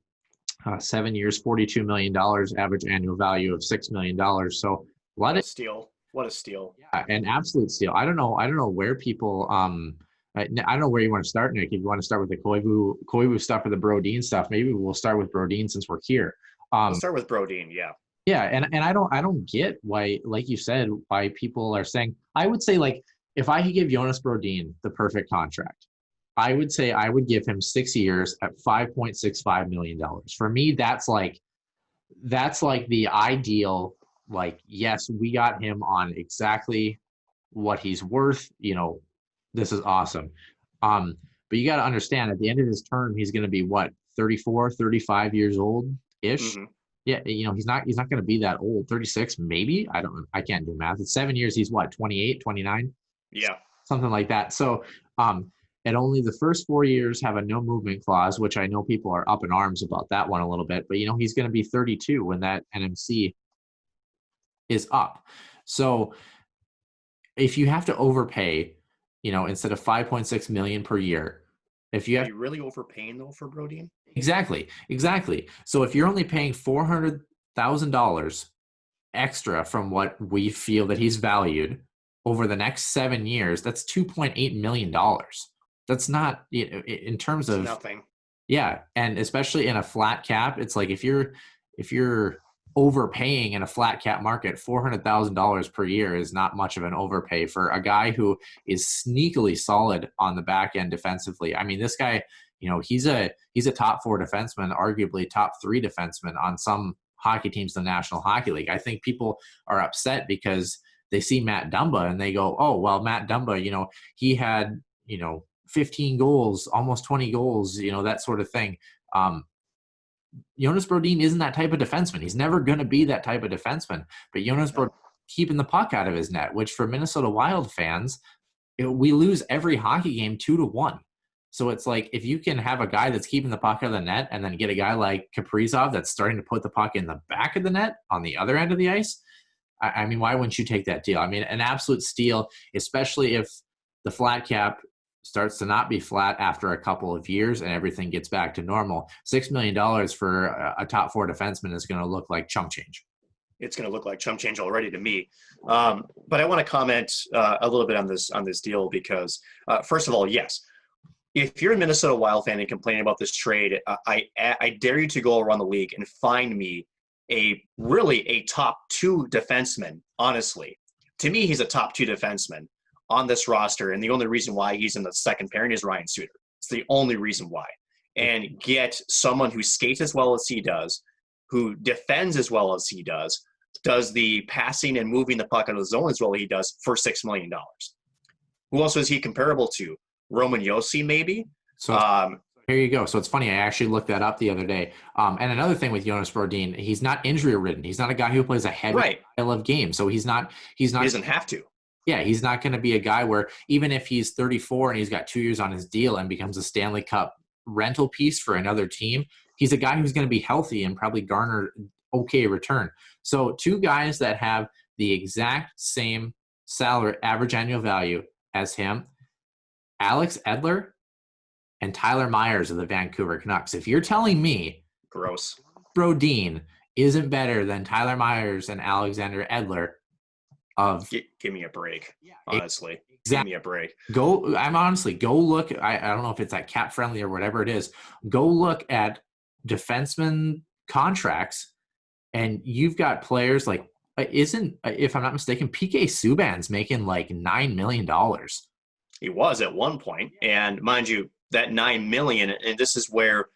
7 years, $42 million, average annual value of $6 million. So what a steal. What a steal. Yeah, an absolute steal. I don't know where people I don't know where you want to start, Nick. If you want to start with the Koivu stuff or the Brodin stuff, maybe we'll start with Brodin since we're here. We'll start with Brodin, yeah. Yeah, and I don't get why, like you said, why people are saying. I would say, like, if I could give Jonas Brodin the perfect contract, I would say I would give him 6 years at $5.65 million. For me, that's like the ideal, like, yes, we got him on exactly what he's worth. This is awesome. But you got to understand, at the end of his term, he's going to be what, 34, 35 years old ish. Mm-hmm. Yeah. He's not going to be that old. 36, maybe. I can't do math. It's 7 years. He's what, 28, 29? Yeah. Something like that. So, and only the first 4 years have a no movement clause, which I know people are up in arms about that one a little bit, but he's going to be 32 when that NMC is up. So if you have to overpay, instead of $5.6 million per year, if you have, are you really overpaying though for Brodin? Exactly. So if you're only paying $400,000 extra from what we feel that he's valued over the next 7 years, that's $2.8 million. That's not, in terms of nothing. Yeah, and especially in a flat cap, it's like if you're overpaying in a flat cap market, $400,000 per year is not much of an overpay for a guy who is sneakily solid on the back end defensively. I mean, this guy, he's a top 4 defenseman, arguably top 3 defenseman on some hockey teams in the National Hockey League. I think people are upset because they see Matt Dumba and they go, oh, well, Matt Dumba, he had, 15 goals, almost 20 goals, that sort of thing. Jonas Brodin isn't that type of defenseman. He's never going to be that type of defenseman. But Jonas Brodin keeping the puck out of his net, which for Minnesota Wild fans, we lose every hockey game 2-1. So it's like if you can have a guy that's keeping the puck out of the net and then get a guy like Kaprizov that's starting to put the puck in the back of the net on the other end of the ice, I mean, why wouldn't you take that deal? I mean, an absolute steal, especially if the flat cap starts to not be flat after a couple of years and everything gets back to normal. $6 million for a top 4 defenseman is going to look like chump change. It's going to look like chump change already to me. But I want to comment a little bit on this deal because, first of all, yes, if you're a Minnesota Wild fan and complaining about this trade, I dare you to go around the league and find me a top 2 defenseman. Honestly, to me, he's a top 2 defenseman on this roster, and the only reason why he's in the second pairing is Ryan Suter. It's the only reason why. And get someone who skates as well as he does, who defends as well as he does the passing and moving the puck out of the zone as well as he does for $6 million. Who else is he comparable to? Roman Josi, maybe? So here you go. So it's funny. I actually looked that up the other day. And another thing with Jonas Brodin, he's not injury ridden. He's not a guy who plays a heavy style of game. So he's not. He doesn't have to. Yeah, he's not going to be a guy where even if he's 34 and he's got 2 years on his deal and becomes a Stanley Cup rental piece for another team, he's a guy who's going to be healthy and probably garner okay return. So 2 guys that have the exact same salary, average annual value as him, Alex Edler and Tyler Myers of the Vancouver Canucks. If you're telling me gross Brodin isn't better than Tyler Myers and Alexander Edler, give me a break. Honestly, exactly. Give me a break. Go look. I don't know if it's at Cap Friendly or whatever it is. Go look at defenseman contracts, and you've got players like if I'm not mistaken, PK Subban's making like $9 million. He was at one point, and mind you, that $9 million, and this is where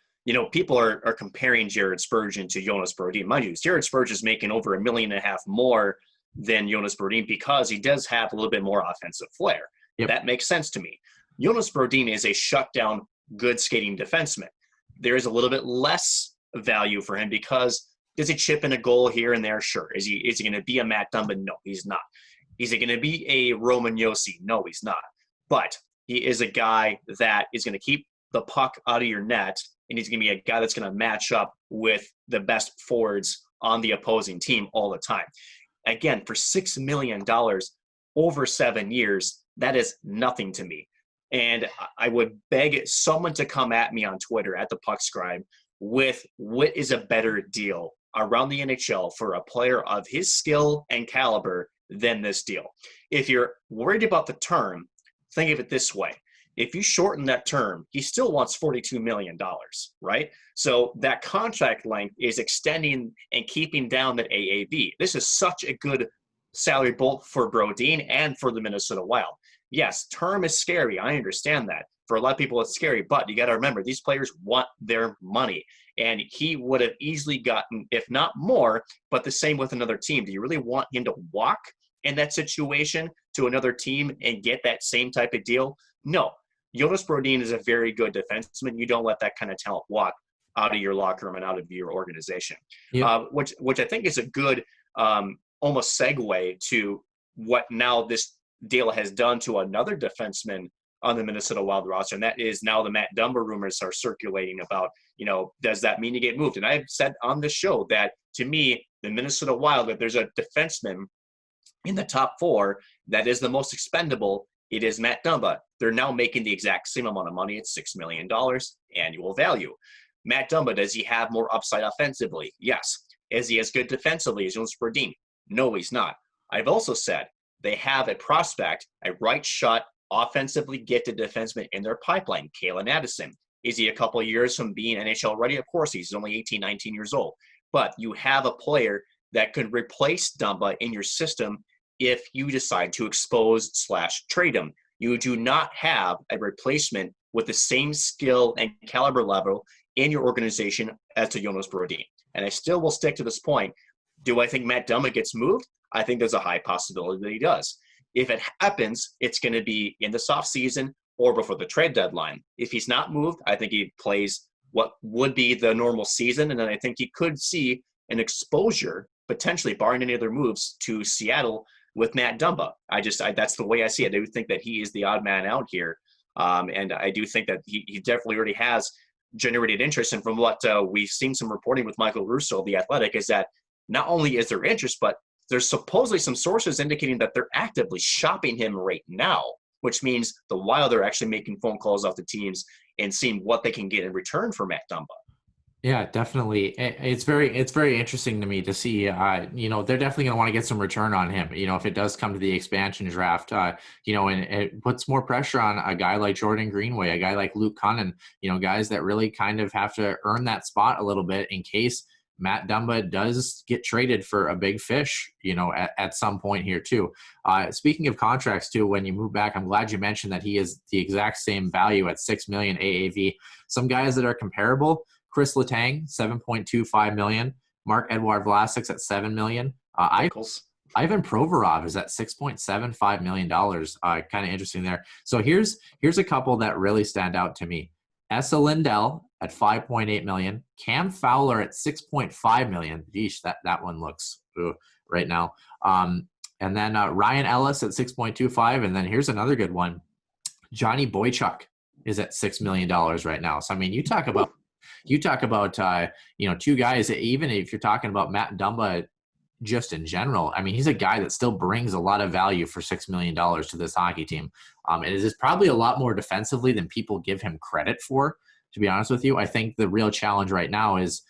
people are comparing Jared Spurgeon to Jonas Brodin. Mind you, Jared Spurgeon is making over $1.5 million more than Jonas Brodin because he does have a little bit more offensive flair. Yep. That makes sense to me. Jonas Brodin is a shutdown, good skating defenseman. There is a little bit less value for him because does he chip in a goal here and there? Sure. Is he going to be a Matt Dumba? No, he's not. Is he going to be a Roman Josi? No, he's not. But he is a guy that is going to keep the puck out of your net, and he's going to be a guy that's going to match up with the best forwards on the opposing team all the time. Again, for $6 million over 7 years, that is nothing to me. And I would beg someone to come at me on Twitter at the Puck Scribe with what is a better deal around the NHL for a player of his skill and caliber than this deal. If you're worried about the term, think of it this way. If you shorten that term, he still wants $42 million, right? So that contract length is extending and keeping down that AAV. This is such a good salary both for Brodin and for the Minnesota Wild. Yes, term is scary. I understand that. For a lot of people, it's scary. But you got to remember, these players want their money. And he would have easily gotten, if not more, but the same with another team. Do you really want him to walk in that situation to another team and get that same type of deal? No. Jonas Brodin is a very good defenseman. You don't let that kind of talent walk out of your locker room and out of your organization. Yep. Which I think is a good almost segue to what now this deal has done to another defenseman on the Minnesota Wild roster, and that is now the Matt Dumba rumors are circulating about, does that mean you get moved? And I've said on the show that, to me, the Minnesota Wild, if there's a defenseman in the top 4 that is the most expendable, it is Matt Dumba. They're now making the exact same amount of money. It's $6 million annual value. Matt Dumba, does he have more upside offensively? Yes. Is he as good defensively as Jonas Brodin? No, he's not. I've also said they have a prospect, a right shot, offensively gifted defenseman in their pipeline, Kalen Addison. Is he a couple of years from being NHL ready? Of course, he's only 18, 19 years old. But you have a player that could replace Dumba in your system if you decide to expose/trade him. You do not have a replacement with the same skill and caliber level in your organization as to Jonas Brodin. And I still will stick to this point. Do I think Matt Dumba gets moved? I think there's a high possibility that he does. If it happens, it's going to be in this offseason or before the trade deadline. If he's not moved, I think he plays what would be the normal season, and then I think he could see an exposure, potentially barring any other moves, to Seattle with Matt Dumba. That's the way I see it. I do think that he is the odd man out here, and I do think that he definitely already has generated interest. And from what we've seen some reporting with Michael Russo of The Athletic, is that not only is there interest, but there's supposedly some sources indicating that they're actively shopping him right now, which means the Wild are actually making phone calls off the teams and seeing what they can get in return for Matt Dumba. Yeah, definitely. It's very interesting to me to see, they're definitely going to want to get some return on him, if it does come to the expansion draft, and it puts more pressure on a guy like Jordan Greenway, a guy like Luke Cunnin, guys that really kind of have to earn that spot a little bit in case Matt Dumba does get traded for a big fish, at some point here too. Speaking of contracts too, when you move back, I'm glad you mentioned that he is the exact same value at $6 million AAV. Some guys that are comparable: Chris Letang, $7.25 million. Mark-Edouard Vlasic at $7 million. Ivan Provorov is at $6.75 million. Kind of interesting there. So here's a couple that really stand out to me. Essa Lindell at $5.8 million. Cam Fowler at $6.5 million. Yeesh, that one looks right now. And then Ryan Ellis at $6.25. And then here's another good one. Johnny Boychuk is at $6 million right now. So, I mean, you talk about two guys, even if you're talking about Matt Dumba just in general, I mean, he's a guy that still brings a lot of value for $6 million to this hockey team. It is probably a lot more defensively than people give him credit for, to be honest with you. I think the real challenge right now is,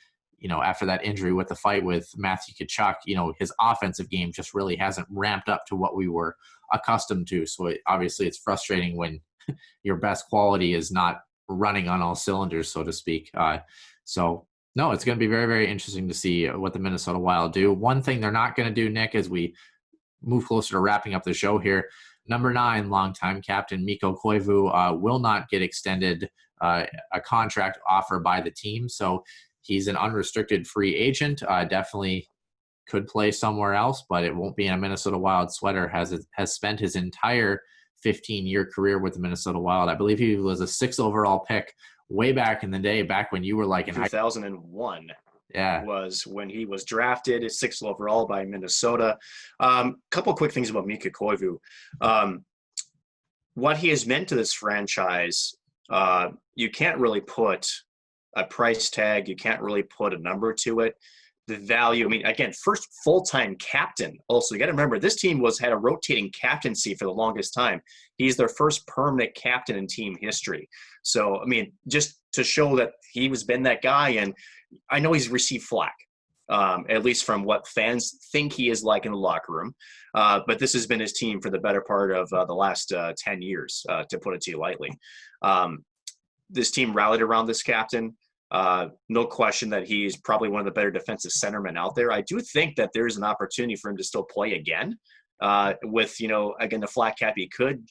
after that injury with the fight with Matthew Tkachuk, his offensive game just really hasn't ramped up to what we were accustomed to. So obviously it's frustrating when your best quality is not running on all cylinders, so to speak. No, it's going to be very, very interesting to see what the Minnesota Wild do. One thing they're not going to do, Nick, as we move closer to wrapping up the show here, number 9, longtime captain Mikko Koivu will not get extended a contract offer by the team. So he's an unrestricted free agent. Definitely could play somewhere else, but it won't be in a Minnesota Wild sweater. Has spent his entire 15-year career with the Minnesota Wild. I believe he was a 6th overall pick way back in the day, back when you were like in 2001. Yeah, was when he was drafted at 6th overall by Minnesota. Couple quick things about Mikko Koivu. What he has meant to this franchise, you can't really put a price tag. You can't really put a number to it. The value, I mean, again, first full-time captain. Also, you got to remember, this team had a rotating captaincy for the longest time. He's their first permanent captain in team history. So, I mean, just to show that he has been that guy, and I know he's received flack, at least from what fans think he is like in the locker room. But this has been his team for the better part of the last 10 years, to put it to you lightly. This team rallied around this captain. No question that he's probably one of the better defensive centermen out there. I do think that there's an opportunity for him to still play again with, again, the flat cap. He could,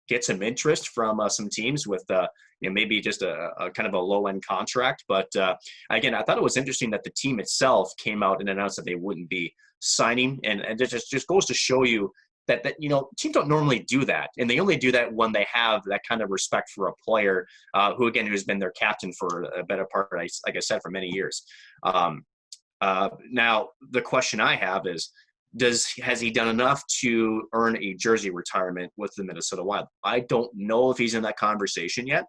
get some interest from some teams with, maybe just a kind of a low end contract. But again, I thought it was interesting that the team itself came out and announced that they wouldn't be signing. And it just goes to show you that teams don't normally do that. And they only do that when they have that kind of respect for a player who's been their captain for a better part, like I said, for many years. Now, the question I have is, has he done enough to earn a jersey retirement with the Minnesota Wild? I don't know if he's in that conversation yet.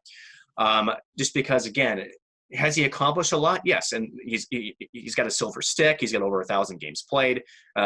Just because, again, has he accomplished a lot? Yes, and he's got a silver stick. He's got over 1,000 games played.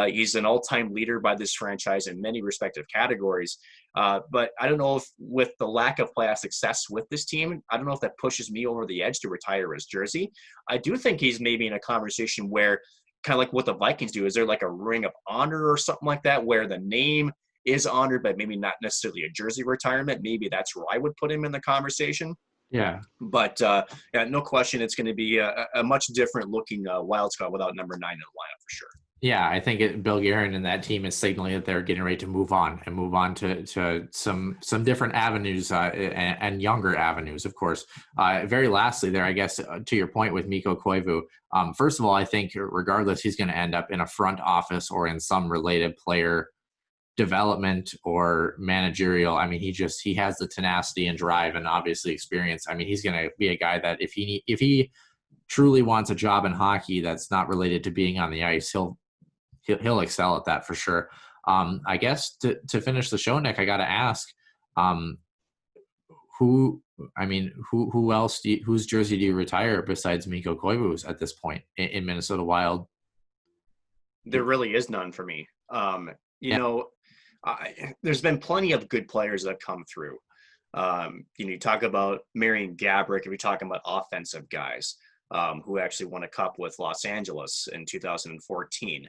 He's an all-time leader by this franchise in many respective categories. But I don't know if, with the lack of playoff success with this team, I don't know if that pushes me over the edge to retire his jersey. I do think he's maybe in a conversation where kind of like what the Vikings do? Is there like a ring of honor or something like that where the name is honored, but maybe not necessarily a jersey retirement? Maybe that's where I would put him in the conversation. Yeah. But yeah, no question, it's going to be a much different looking Wild Squad without number 9 in the lineup for sure. Yeah, I think Bill Guerin and that team is signaling that they're getting ready to move on to some different avenues and younger avenues, of course. Very lastly there, I guess, to your point with Mikko Koivu, first of all, I think regardless, he's going to end up in a front office or in some related player development or managerial. I mean, he has the tenacity and drive and obviously experience. I mean, he's going to be a guy that if he truly wants a job in hockey that's not related to being on the ice, he'll excel at that for sure. I guess to finish the show, Nick, I got to ask, who else whose jersey do you retire besides Mikko Koivu's at this point in Minnesota Wild? There really is none for me. You know, there's been plenty of good players that have come through. You talk about Marian Gaborik, if you're talking about offensive guys who actually won a cup with Los Angeles in 2014.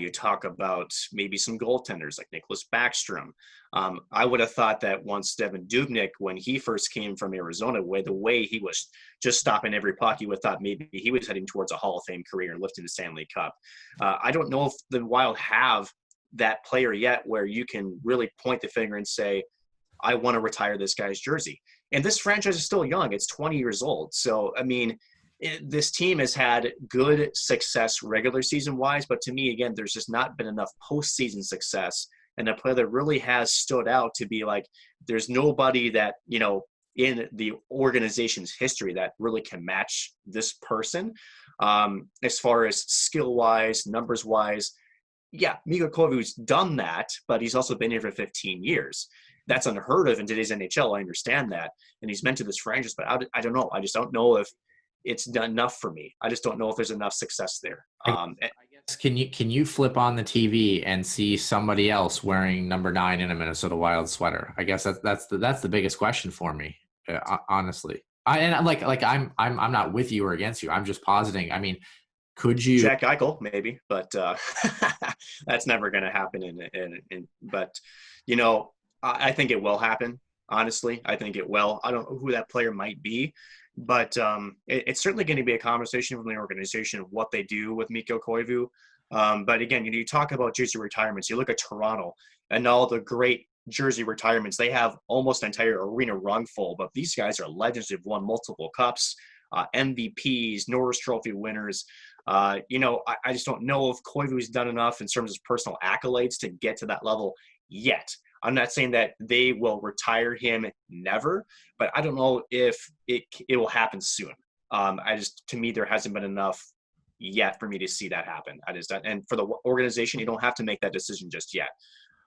You talk about maybe some goaltenders like Nicholas Backstrom. I would have thought that once Devin Dubnyk, when he first came from Arizona, the way he was just stopping every puck, you would have thought maybe he was heading towards a Hall of Fame career and lifting the Stanley Cup. I don't know if the Wild have that player yet where you can really point the finger and say, I want to retire this guy's jersey. And this franchise is still young. It's 20 years old. So, I mean, this team has had good success regular season wise, but to me, again, there's just not been enough postseason success. And a player that really has stood out to be like, there's nobody that, in the organization's history that really can match this person. As far as skill wise, numbers wise, yeah, Mikko Koivu's done that, but he's also been here for 15 years. That's unheard of in today's NHL. I understand that. And he's meant to this franchise, but I don't know. I just don't know if it's done enough for me. I just don't know if there's enough success there. I guess, can you flip on the TV and see somebody else wearing number 9 in a Minnesota Wild sweater? I guess that's the biggest question for me, honestly. I'm not with you or against you. I'm just positing. I mean, could you? Jack Eichel, maybe, but that's never going to happen. But I think it will happen. Honestly, I think it will. I don't know who that player might be, but it's certainly going to be a conversation from the organization of what they do with Mikko Koivu. But again, you talk about jersey retirements. You look at Toronto and all the great jersey retirements. They have almost an entire arena run full, but these guys are legends who've won multiple cups, MVPs, Norris Trophy winners. I just don't know if Koivu's done enough in terms of personal accolades to get to that level yet. I'm not saying that they will retire him never, but I don't know if it will happen soon. To me, there hasn't been enough yet for me to see that happen. And for the organization, you don't have to make that decision just yet.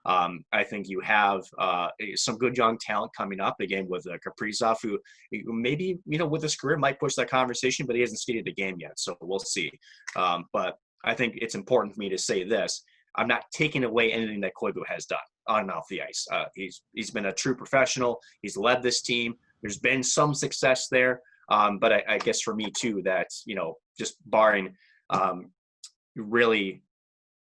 I think you have some good young talent coming up again with Kaprizov, who maybe, with his career might push that conversation, but he hasn't skated a game yet. So we'll see. But I think it's important for me to say this. I'm not taking away anything that Koivu has done on and off the ice. He's been a true professional. He's led this team. There's been some success there. But I guess for me too, that, just barring really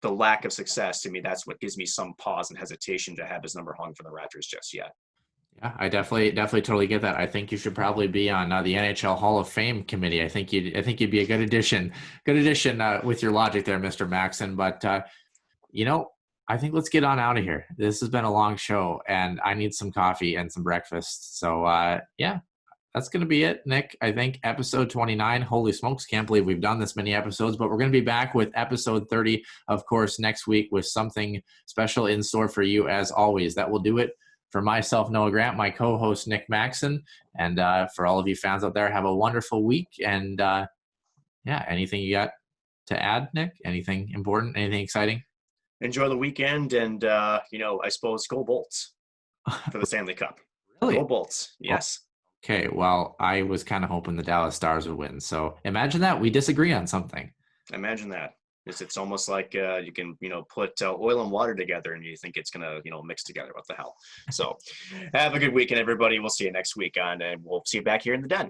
the lack of success, to me, that's what gives me some pause and hesitation to have his number hung for the Raptors just yet. Yeah, I definitely totally get that. I think you should probably be on the NHL Hall of Fame committee. I think you'd be a good addition with your logic there, Mr. Maxon. But I think let's get on out of here. This has been a long show, and I need some coffee and some breakfast. So yeah, that's going to be it, Nick. I think episode 29. Holy smokes, can't believe we've done this many episodes, but we're going to be back with episode 30, of course, next week with something special in store for you as always. That will do it for myself, Noah Grant, my co-host, Nick Maxon, and for all of you fans out there, have a wonderful week. And yeah, anything you got to add, Nick? Anything important? Anything exciting? Enjoy the weekend, and I suppose go Bolts for the Stanley Cup. Really? Go Bolts, yes. Okay, well, I was kind of hoping the Dallas Stars would win. So imagine that. We disagree on something. Imagine that. It's almost like you can, put oil and water together and you think it's going to, mix together. What the hell? So have a good weekend, everybody. We'll see you next week and we'll see you back here in the den.